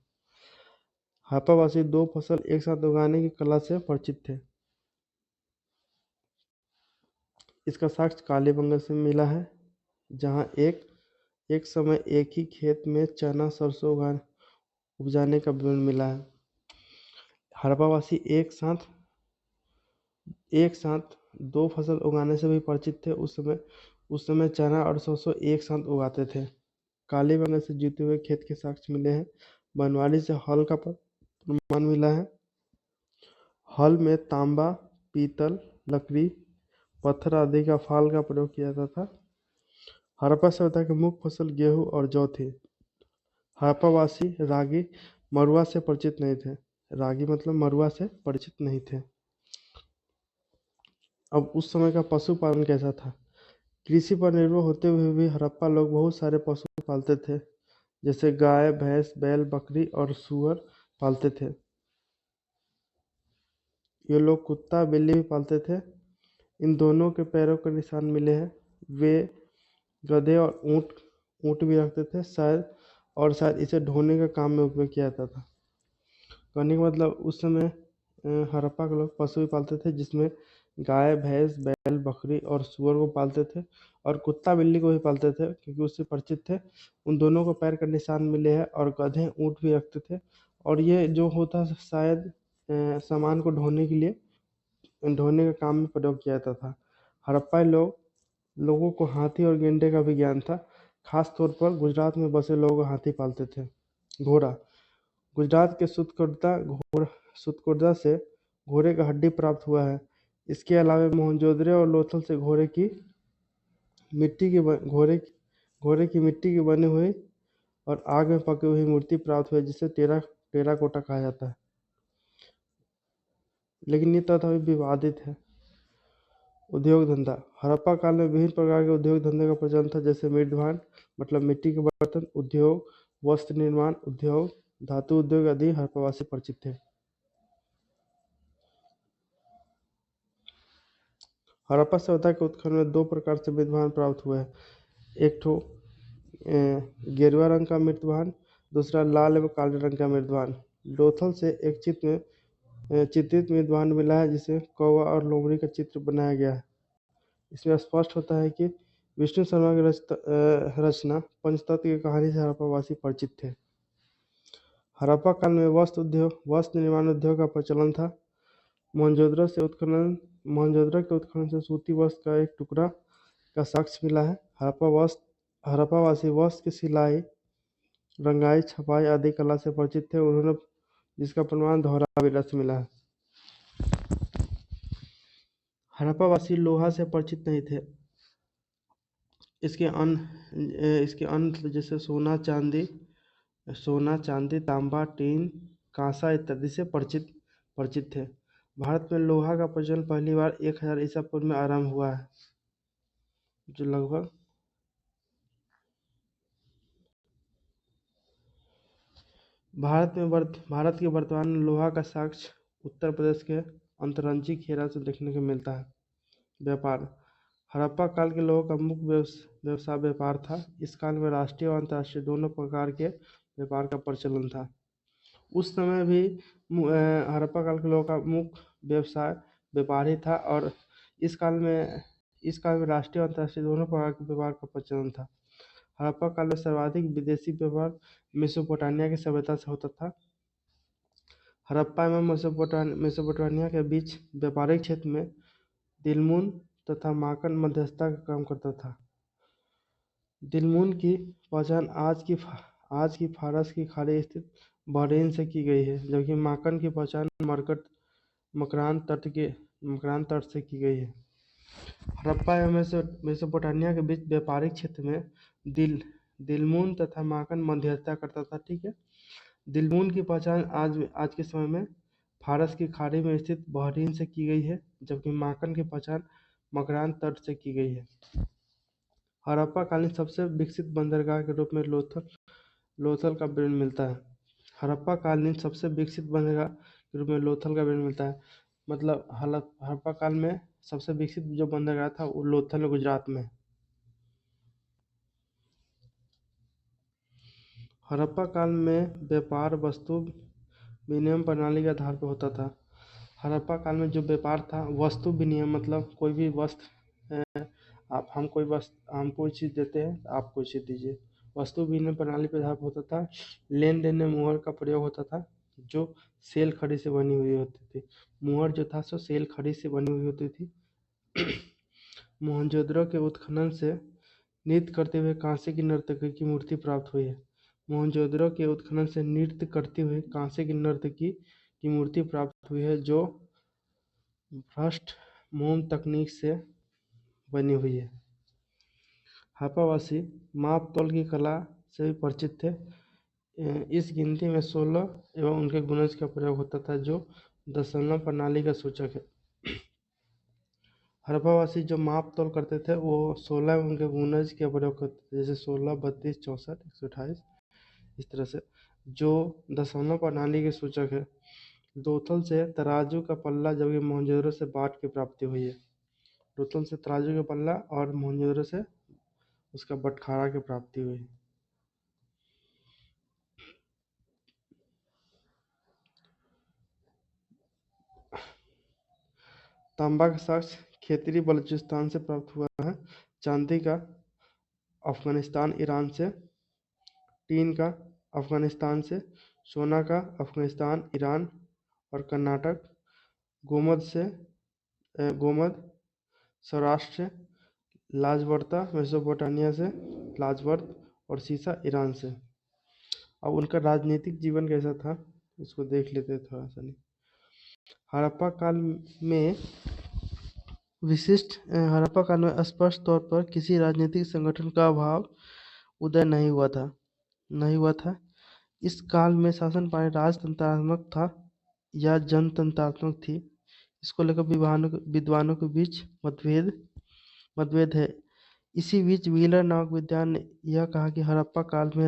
हड़प्पावासी दो फसल एक साथ उगाने की कला से परिचित थे। इसका साक्ष्य कालीबंगन से मिला है, जहाँ एक समय एक ही खेत में चना सरसों उपजाने का विवरण मिला है। हड़प्पावासी एक साथ दो फसल उगाने से भी परिचित थे। उस समय चना और सरसों एक साथ उगाते थे। कालीबंगन से जीते हुए खेत के साक्ष्य मिले हैं। बनवाली से हल का प्रमाण मिला है। हल में तांबा, पीतल, लकड़ी, पत्थर आदि का फाल का प्रयोग किया जाता था। हड़प्पा सभ्यता की मुख्य फसल गेहूं और जौ थी। हड़प्पावासी रागी मरुआ से परिचित नहीं थे। रागी मतलब मरुआ से परिचित नहीं थे। अब उस समय का पशुपालन कैसा था? कृषि पर निर्भर होते हुए भी हड़प्पा लोग बहुत सारे पशु पालते थे, जैसे गाय, भैंस, बैल, बकरी और सूअर पालते थे। ये लोग कुत्ता, बिल्ली भी पालते थे। इन दोनों के पैरों के निशान मिले हैं। वे गधे और ऊँट भी रखते थे, शायद इसे ढोने का काम में उपयोग किया जाता था। कहने का मतलब उस समय हड़प्पा के लोग पशु भी पालते थे, जिसमें गाय, भैंस, बैल, बकरी और सूअर को पालते थे, और कुत्ता बिल्ली को भी पालते थे, क्योंकि उससे परिचित थे। उन दोनों को पैर का निशान मिले हैं, और गधे, ऊँट भी रखते थे। और ये जो होता शायद सामान को ढोने का काम में प्रयोग किया जाता था। हड़प्पाई लोगों को हाथी और गेंडे का भी ज्ञान था। खास तौर पर गुजरात में बसे लोग हाथी पालते थे। घोड़ा। गुजरात के सुतकोटा से घोड़े का हड्डी प्राप्त हुआ है। इसके अलावा मोहनजोदड़ो और लोथल से घोड़े की मिट्टी की बनी हुई और आग में पकी हुई मूर्ति प्राप्त हुई, जिसे टेराकोटा कहा जाता है। लेकिन ये तथ्य अभी विवादित है। उद्योग धंधा। हड़प्पा काल में विभिन्न प्रकार के उद्योग धंधे का प्रचलन था, जैसे मृदभान मतलब मिट्टी के बर्तन उद्योग, वस्त्र निर्माण उद्योग, धातु उद्योग आदि हड़प्पावासी परिचित थे। हड़प्पा सभ्यता के उत्खनन में दो प्रकार से मृदभान प्राप्त हुए हैं। एक ठो गेरुआ रंग का मृदभान, दूसरा लाल एवं काले रंग का मृदभान। लोथल से एक चित्रित विद्वान मिला है जिसे कौवा और लोमड़ी का चित्र बनाया गया है। इसमें स्पष्ट होता है कि विष्णु शर्मा की रचना पंचतत्व की कहानी से हड़प्पावासी परिचित थे। हड़प्पा काल में वस्त्र निर्माण उद्योग का प्रचलन था। मोहनजोदड़ो के उत्खनन से सूती वस्त्र का एक टुकड़ा का साक्ष्य मिला है। हड़प्पावासी वस्त्र की सिलाई, रंगाई, छपाई आदि कला से परिचित थे, उन्होंने जिसका प्रमाण धौलावीरा से मिला है। हड़प्पावासी लोहा से परिचित नहीं थे। इसके अन्य जैसे सोना, चांदी, तांबा, टीन, कांसा इत्यादि से परिचित थे। भारत में लोहा का प्रचलन पहली बार 1000 ईसा पूर्व में आरंभ हुआ है, जो लगभग भारत के वर्तमान में लोहा का साक्ष्य उत्तर प्रदेश के अंतरंजी खेरा से देखने को मिलता है। व्यापार। हड़प्पा काल के लोगों का मुख्य व्यवसाय व्यापार था। इस काल में राष्ट्रीय और अंतर्राष्ट्रीय दोनों प्रकार के व्यापार का प्रचलन था। उस समय भी हड़प्पा काल के लोगों का मुख्य व्यवसाय व्यापार ही था और इस काल में राष्ट्रीय और अंतर्राष्ट्रीय दोनों प्रकार के व्यापार का प्रचलन था। हड़प्पा काल में सर्वाधिक विदेशी व्यापार मेसोपोटामिया की सभ्यता से होता था। हड़प्पा एवं मेसोपोटामिया के बीच व्यापारिक क्षेत्र में दिलमुन तथा माकन मध्यस्थता का काम करता था। दिलमुन की पहचान आज की फारस की खाड़ी स्थित बहरीन से की गई है, जबकि माकन की पहचान मकरान तट से की गई है। हड़प्पा एवं मेसोपोटामिया के बीच व्यापारिक क्षेत्र में दिलमुन तथा माकन मध्यस्थता करता था। ठीक है। दिलमुन की पहचान आज के समय में फारस की खाड़ी में स्थित बहरीन से की गई है, जबकि माकन की पहचान मकरान तट से की गई है। हड़प्पा कालीन सबसे विकसित बंदरगाह के रूप में लोथल का वर्णन मिलता है। हड़प्पा कालीन सबसे विकसित बंदरगाह के रूप में लोथल का वर्णन मिलता है। मतलब हड़प्पा काल में सबसे विकसित जो बंदरगाह था वो लोथल गुजरात में। हड़प्पा काल में व्यापार वस्तु विनिमय प्रणाली के आधार पर होता था। हड़प्पा काल में जो व्यापार था वस्तु विनिमय, मतलब कोई भी वस्त्र हम कोई चीज़ देते हैं, आप कोई चीज़ दीजिए। वस्तु विनिमय प्रणाली पर आधार होता था। लेन देन में मुहर का प्रयोग होता था, जो सेल खड़ी से बनी हुई होती थी। मुहर जो था सो सेल खड़ी से बनी हुई होती थी। मोहनजोदड़ो के उत्खनन से नृत्य करते हुए कांसे की नर्तकी की मूर्ति प्राप्त हुई है। मोहनजोदड़ो के उत्खनन से नृत्य करते हुए कांसे की नर्तकी की मूर्ति प्राप्त हुई है, जो भ्रष्ट मोम तकनीक से बनी हुई है। हड़प्पावासी माप तौल की कला से भी परिचित थे। इस गिनती में 16 एवं उनके गुणज का प्रयोग होता था, जो दशमलव प्रणाली का सूचक है। हड़प्पावासी जो माप तौल करते थे वो 16 एवं उनके गुणज का प्रयोग करते थे, जैसे 16, 32, 64, 128, इस तरह से, जो दशमलव प्रणाली के सूचक है। लोथल से तराजू का पल्ला, जबकि मोहनजोदड़ो से बाट की प्राप्ति हुई है। लोथल से तराजू का पल्ला और मोहनजोदड़ो से उसका बटखारा की प्राप्ति हुई। तांबा का साक्ष्य खेतरी बलूचिस्तान से प्राप्त हुआ है। चांदी का अफगानिस्तान ईरान से, टीन का अफगानिस्तान से, सोना का अफगानिस्तान ईरान और कर्नाटक, गोमद सौराष्ट्र से, लाजवर्ता मेसोपोटामिया से, लाजवर्त और सीसा ईरान से। अब उनका राजनीतिक जीवन कैसा था इसको देख लेते हैं थोड़ा सा। हड़प्पा काल में हड़प्पा काल में स्पष्ट तौर पर किसी राजनीतिक संगठन का उदय नहीं हुआ था। इस काल में शासन प्रणाली राजतंत्रात्मक था या जनतंत्रात्मक थी, इसको लेकर विद्वानों के बीच मतभेद है। इसी बीच व्हीलर नामक विद्वान ने यह कहा कि हड़प्पा काल में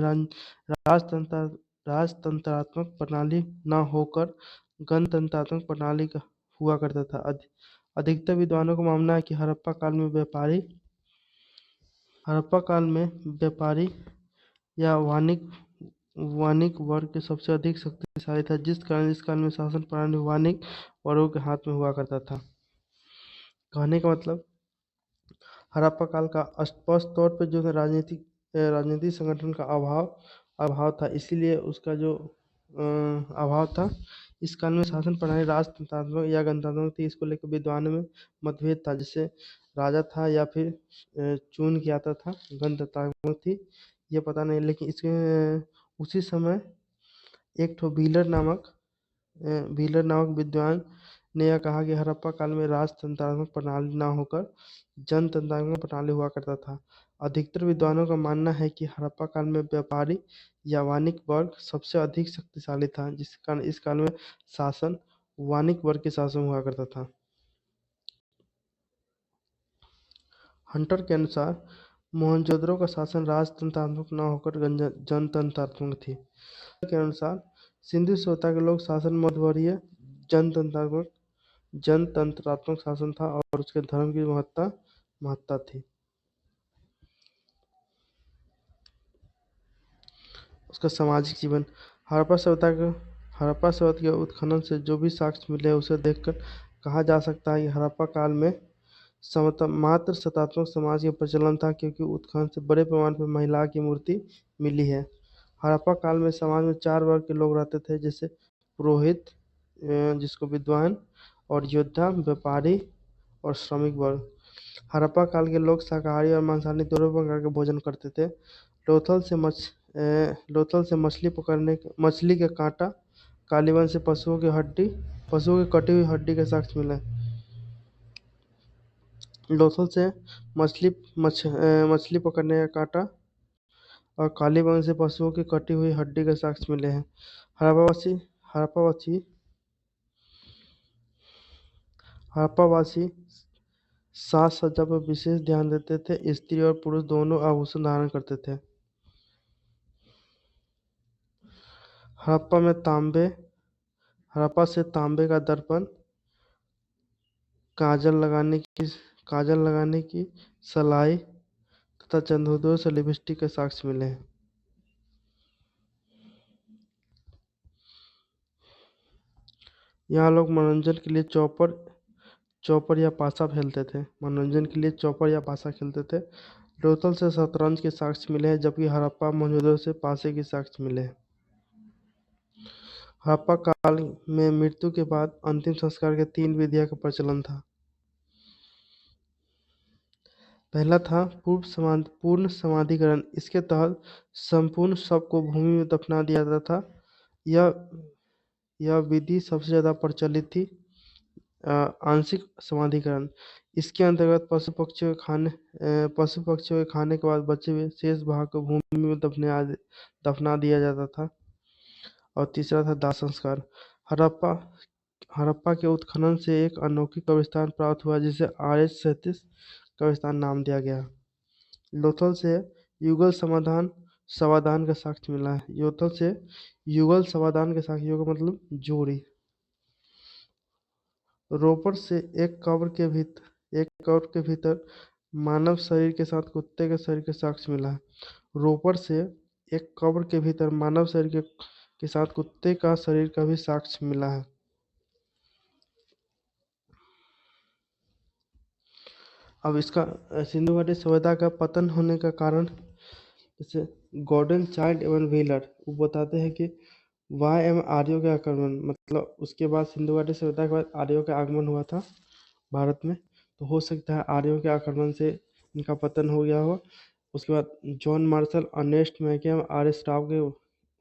राजतंत्रात्मक प्रणाली न होकर गणतंत्रात्मक प्रणाली का हुआ करता था। अधिकतर विद्वानों का मानना है कि हड़प्पा काल में व्यापारी या वाणिक वर्ग के सबसे अधिक शक्ति शक्तिशाली था, जिस कारण इस काल में शासन प्रणाली वाणिक वर्गों के हाथ में हुआ करता था। कहने का मतलब हड़प्पा काल का स्पष्ट तौर पे जो है राजनीतिक संगठन का अभाव था, इसीलिए उसका जो अभाव था। इस काल में शासन प्रणाली राजतंत्रात्मक या गणतंत्रात्मक थी, इसको लेकर विद्वानों में मतभेद था, जैसे राजा था या फिर चुन किया था गणतंत्रात्मक थी, ये पता नहीं। लेकिन इसके उसी समय एक ठो व्हीलर नामक विद्वान ने यह कहा कि हड़प्पा काल में राजतंत्रात्मक प्रणाली न होकर जनतंत्रात्मक प्रणाली हुआ करता था। अधिकतर विद्वानों का मानना है कि हड़प्पा काल में व्यापारी या वाणिक वर्ग सबसे अधिक शक्तिशाली था, जिस कारण इस काल में शासन वाणिक वर्ग के शासन हुआ करता था। हंटर के अनुसार मोहनजोदड़ो का शासन राजतंत्रात्मक न होकर जनतंत्रात्मक थी। के अनुसार सिंधु सभ्यता के लोग शासन मध्यवर्गीय जनतंत्रात्मक जनतंत्रात्मक शासन था और उसके धर्म की महत्ता थी। उसका सामाजिक जीवन हड़प्पा सभ्यता के उत्खनन से जो भी साक्ष्य मिले उसे देखकर कहा जा सकता है कि हड़प्पा काल में मात्र सत्तात्मक समाज का प्रचलन था, क्योंकि उत्खनन से बड़े पैमाने पर महिला की मूर्ति मिली है। हड़प्पा काल में समाज में 4 वर्ग के लोग रहते थे, जैसे पुरोहित, जिसको विद्वान, और योद्धा, व्यापारी और श्रमिक वर्ग। हड़प्पा काल के लोग शाकाहारी और मांसाहारी दोनों प्रकार के भोजन करते थे। लोथल से मछली के कांटा, कालीबन से पशुओं की कटी हुई हड्डी के साक्ष्य मिले। लोथल से मछली पकड़ने का कांटा और कालीबंग से पशुओं की कटी हुई हड्डी के साक्ष्य मिले हैं। हड़प्पावासी साज सज्जा पर विशेष ध्यान देते थे। स्त्री और पुरुष दोनों आभूषण धारण करते थे। हड़प्पा से तांबे का दर्पण, काजल लगाने की सलाई तथा चंद्रोदय से लिपस्टिक के साक्ष्य मिले हैं। यहाँ लोग मनोरंजन के लिए चौपर या पासा खेलते थे। लोथल से शतरंज के साक्ष्य मिले हैं, जबकि हड़प्पा मोहनजोदड़ो से पासे के साक्ष्य मिले हैं। हड़प्पा काल में मृत्यु के बाद अंतिम संस्कार के 3 विधियों का प्रचलन था। पहला था पूर्ण समाधिकरण। इसके तहत संपूर्ण शव को भूमि में दफना दिया जाता था। यह विधि सबसे ज्यादा प्रचलित थी। आंशिक समाधिकरण, इसके अंतर्गत पशु पक्षियों के खाने के बाद बचे हुए शेष भाग को भूमि में दफना दिया जाता था। और तीसरा था दाह संस्कार। हड़प्पा के उत्खनन से एक अनोखी कब्रिस्तान प्राप्त हुआ, जिसे RH-37 कब्रिस्तान नाम दिया गया। लोथल से युगल समाधान का साक्ष्य मिला है। लोथल से युगल समाधान का साक्ष्य, युगल मतलब जोड़ी। रोपर से एक कब्र के भीतर मानव शरीर के साथ कुत्ते के शरीर के साक्ष्य मिला है। रोपर से एक कब्र के भीतर मानव शरीर के साथ कुत्ते का शरीर का भी साक्ष्य मिला है। अब इसका सिंधु घाटी सभ्यता का पतन होने का कारण, जैसे गॉर्डन चाइल्ड एवं व्हीलर वो बताते हैं कि वाय एवं आर्यों के आक्रमण, मतलब उसके बाद सिंधु घाटी सभ्यता के बाद आर्यों का आगमन हुआ था भारत में, तो हो सकता है आर्यों के आक्रमण से इनका पतन हो गया हो। उसके बाद जॉन मार्शल, अर्नेस्ट मैके एवं R.S. राव के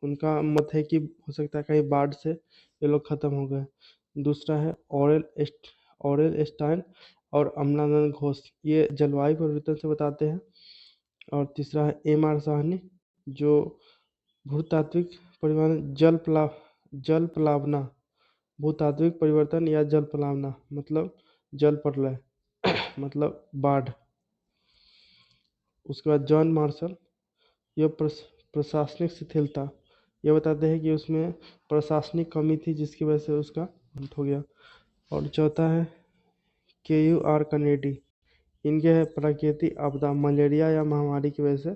उनका मत है कि हो सकता है कहीं बाढ़ से ये लोग खत्म हो गए। दूसरा है ऑरेल स्टाइन और अमलानंद घोष, ये जलवायु परिवर्तन से बताते हैं। और तीसरा है M.R. साहनी, जो भूतात्विक परिवर्तन जल प्लावना, भूतात्विक परिवर्तन या जल प्लावना मतलब जल प्रलय मतलब बाढ़। उसके बाद जॉन मार्शल, यह प्रशासनिक शिथिलता, यह बताते हैं कि उसमें प्रशासनिक कमी थी जिसकी वजह से उसका अंत हो गया। और चौथा है KUR कनेडी, इनके है प्राकृतिक आपदा, मलेरिया या महामारी की वजह से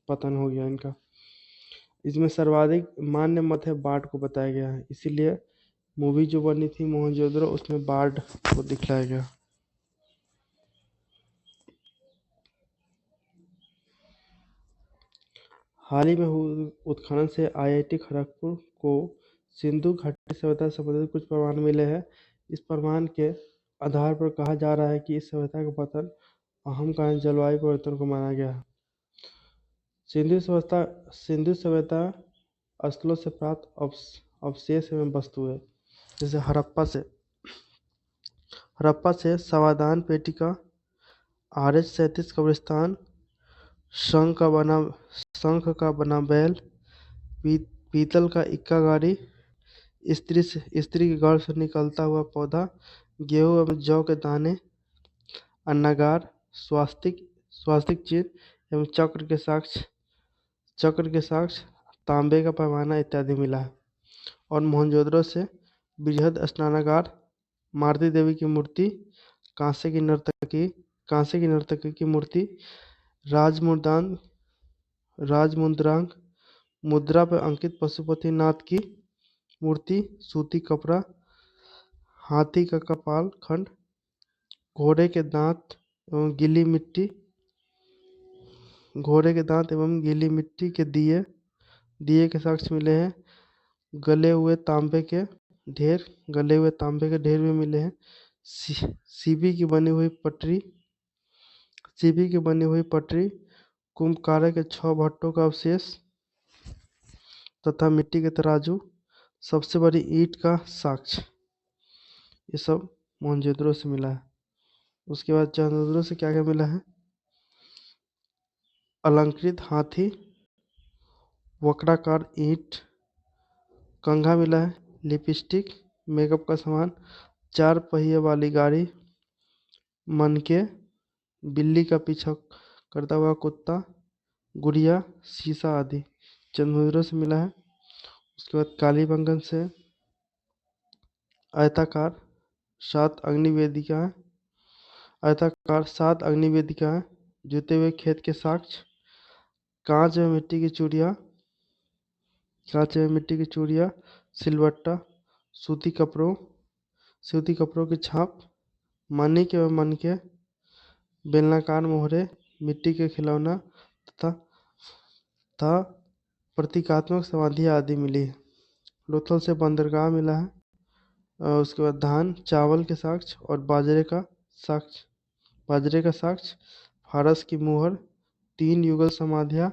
पतन हो गया इनका। इसमें सर्वाधिक मान्य मत है बाढ़ को बताया गया है, इसीलिए मूवी जो बनी थी मोहनजोदड़ो उसमें बाढ़ को दिखलाया गया। हाल ही में हुए उत्खनन से आईआईटी खड़गपुर को सिंधु घाटी सभ्यता से संबंधित कुछ प्रमाण मिले हैं। इस प्रमाण के आधार पर कहा जा रहा है कि इस सभ्यता का पतन अहम कारण जलवायु परिवर्तन को माना गया है। सिंधु सभ्यता स्थलों से प्राप्त अवशेष एवं वस्तु है, जैसे हड़प्पा से सावधान पेटिका, RH-37 कब्रिस्तान, शंख का बना बैल, पीतल का इक्का गाड़ी, स्त्री के गर्भ से निकलता हुआ पौधा, गेहूं एवं जौ के दाने, अन्नागार, स्वास्तिक चिन्ह एवं चक्र के साक्ष्य, तांबे का पैमाना इत्यादि मिला है। और मोहनजोदड़ो से बृहद स्नानागार, मारुति देवी की मूर्ति, कांसे की नर्तकी की मूर्ति, राजमुद्रांक मुद्रा पर अंकित पशुपतिनाथ की मूर्ति, सूती कपड़ा, हाथी का कपाल खंड, घोड़े के दांत एवं गीली मिट्टी के दिए के साक्ष्य मिले हैं। गले हुए तांबे के ढेर भी मिले हैं। सीपी की बनी हुई पटरी, कुंभकारे के 6 भट्टों का अवशेष तथा मिट्टी के तराजू, सबसे बड़ी ईंट का साक्ष्य, ये सब मोहनजोदड़ो से मिला है। उसके बाद चंद्रजोदड़ो से क्या क्या मिला है? अलंकृत हाथी, वक्राकार ईंट, कंघा मिला है, लिपस्टिक, मेकअप का सामान, 4 पहिए वाली गाड़ी, मनके, बिल्ली का पीछा करता हुआ कुत्ता, गुड़िया, शीशा आदि चंद्रजोदड़ो से मिला है। उसके बाद कालीबंगन से आयताकार 7 अग्निवेदिकाएं, जुते हुए खेत के साक्ष्य, कांच में मिट्टी की चूड़ियाँ, सिलवट्टा, सूती कपड़ों की छाप, मानिक एवं मनके, बेलनाकार मोहरे, मिट्टी के खिलौना तथा प्रतीकात्मक समाधि आदि मिली है। लोथल से बंदरगाह मिला है। उसके बाद धान चावल के साक्ष्य और बाजरे का साक्ष्य, फारस की मुहर, 3 युगल समाधियाँ,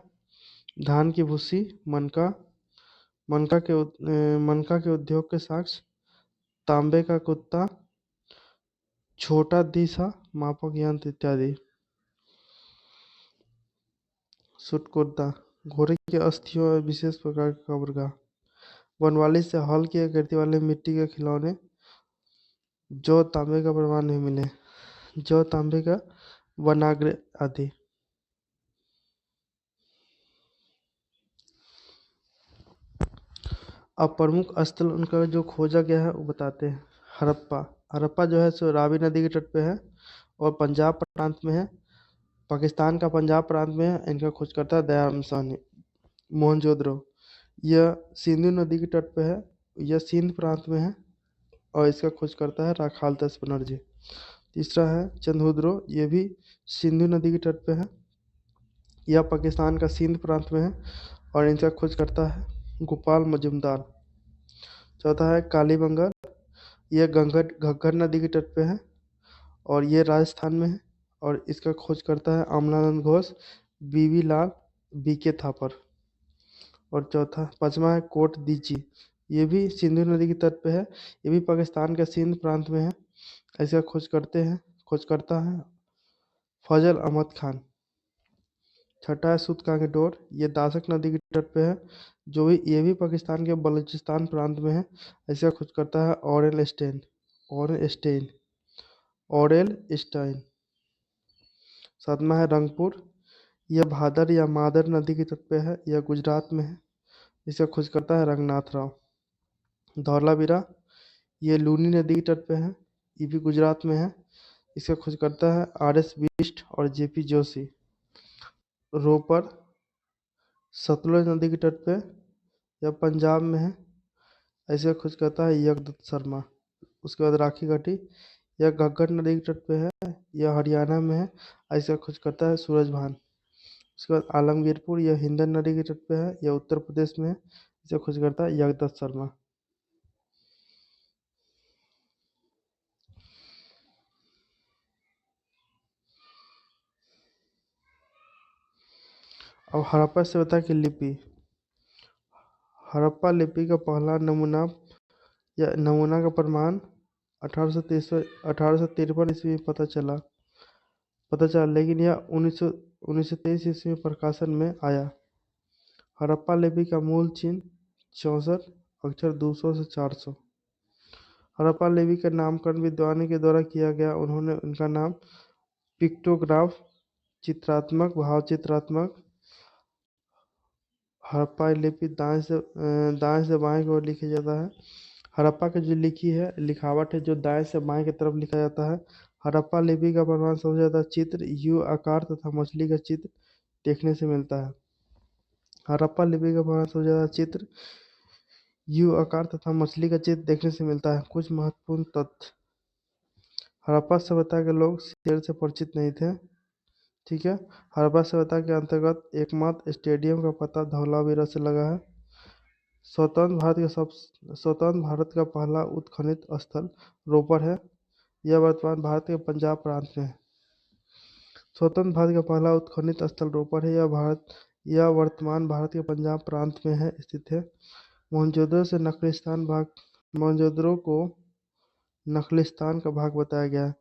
धान की भूसी, मनका के उद्योग के साक्ष्य, तांबे का कुत्ता, छोटा दिशा मापक यंत्र इत्यादि। सुटकुर्ता, घोड़े की अस्थियों और विशेष प्रकार का कब्रगाह, बनवाली से हल किया करने वाले मिट्टी के खिलौने, जो तांबे का प्रमाण नहीं मिले, जो तांबे का वनाग्र आदि। अब प्रमुख स्थल उनका जो खोजा गया है वो बताते हैं। हड़प्पा जो है सो रावी नदी के तट पे है और पंजाब प्रांत में है, पाकिस्तान का पंजाब प्रांत में है। इनका खोजकर्ता है दयाराम साहनी। मोहनजोदड़ो, यह सिंधु नदी के तट पे है, यह सिंध प्रांत में है और इसका खोजकर्ता है राखालदास बनर्जी। तीसरा है चंद्रजोदड़ो, ये भी सिंधु नदी के तट पे है, यह पाकिस्तान का सिंध प्रांत में है और इनका खोजकर्ता है गोपाल मजुमदार। चौथा है कालीबंगन, यह घग्गर नदी के तट पे है और ये राजस्थान में है और इसका खोजकर्ता है अमलानंद घोष, बीवी लाल, बीके थापर। और पांचवा है कोट दीची, ये भी सिंधु नदी के तट पे है, ये भी पाकिस्तान के सिंध प्रांत में है। इसका खोजकर्ता है फजल अहमद खान। छठा है सूतकांगडोर, ये दासक नदी के तट पे है, ये भी पाकिस्तान के बलूचिस्तान प्रांत में है। इसका खोजकर्ता है ऑरेल स्टाइन। सातवां है रंगपुर, यह भादर या मादर नदी के तट पे है, यह गुजरात में है। इसका खोजकर्ता है रंगनाथ राव। धौलावीरा, ये लूनी नदी के तट पे है, ये भी गुजरात में है। इसका खोजकर्ता है RS बिष्ट और JP जोशी। रोपर, सतलुज नदी के तट पे यह पंजाब में है, ऐसे खोज करता है यज्ञदत्त शर्मा। उसके बाद राखी घाटी, यह घग्गर नदी के तट पे है, यह हरियाणा में है, ऐसे खोज करता है सूरजभान। उसके बाद आलमगीरपुर, यह हिंदन नदी के तट पे है, यह उत्तर प्रदेश में है, इसे खोज करता है यज्ञदत्त शर्मा। अब हड़प्पा सभ्यता की लिपि। हड़प्पा लिपि का पहला नमूना या नमूना का प्रमाण 1853 ईस्वी में पता चला, लेकिन यह 1923 ईस्वी में प्रकाशन में आया। हड़प्पा लिपि का मूल चिन्ह 64 अक्षर 200 से 400। हड़प्पा लिपि का नामकरण विद्वानों के द्वारा किया गया। उन्होंने उनका नाम पिक्टोग्राफ, चित्रात्मक, भावचित्रात्मक। हड़प्पा लिपि दाएं से बाएं की ओर लिखा जाता है। हड़प्पा की जो लिखावट है जो दाएं से बाएं की तरफ लिखा जाता है। हड़प्पा लिपि का प्रमाण सबसे ज्यादा चित्र, यू आकार तथा मछली का चित्र देखने से मिलता है। हड़प्पा लिपि का प्रमाण सबसे ज्यादा चित्र, यू आकार तथा मछली का चित्र देखने से मिलता है। कुछ महत्वपूर्ण तथ्य। हड़प्पा सभ्यता के लोग शेर से परिचित नहीं थे। ठीक है। हड़प्पा सभ्यता के अंतर्गत एकमात्र स्टेडियम का पता धौलावीरा से लगा है। स्वतंत्र भारत का पहला उत्खनन स्थल रोपर है। यह वर्तमान भारत के पंजाब प्रांत में है। स्वतंत्र भारत का पहला उत्खनन स्थल रोपर है। यह वर्तमान भारत के पंजाब प्रांत में है स्थित है। मोहनजोदड़ो को नखलिस्तान का भाग बताया गया है।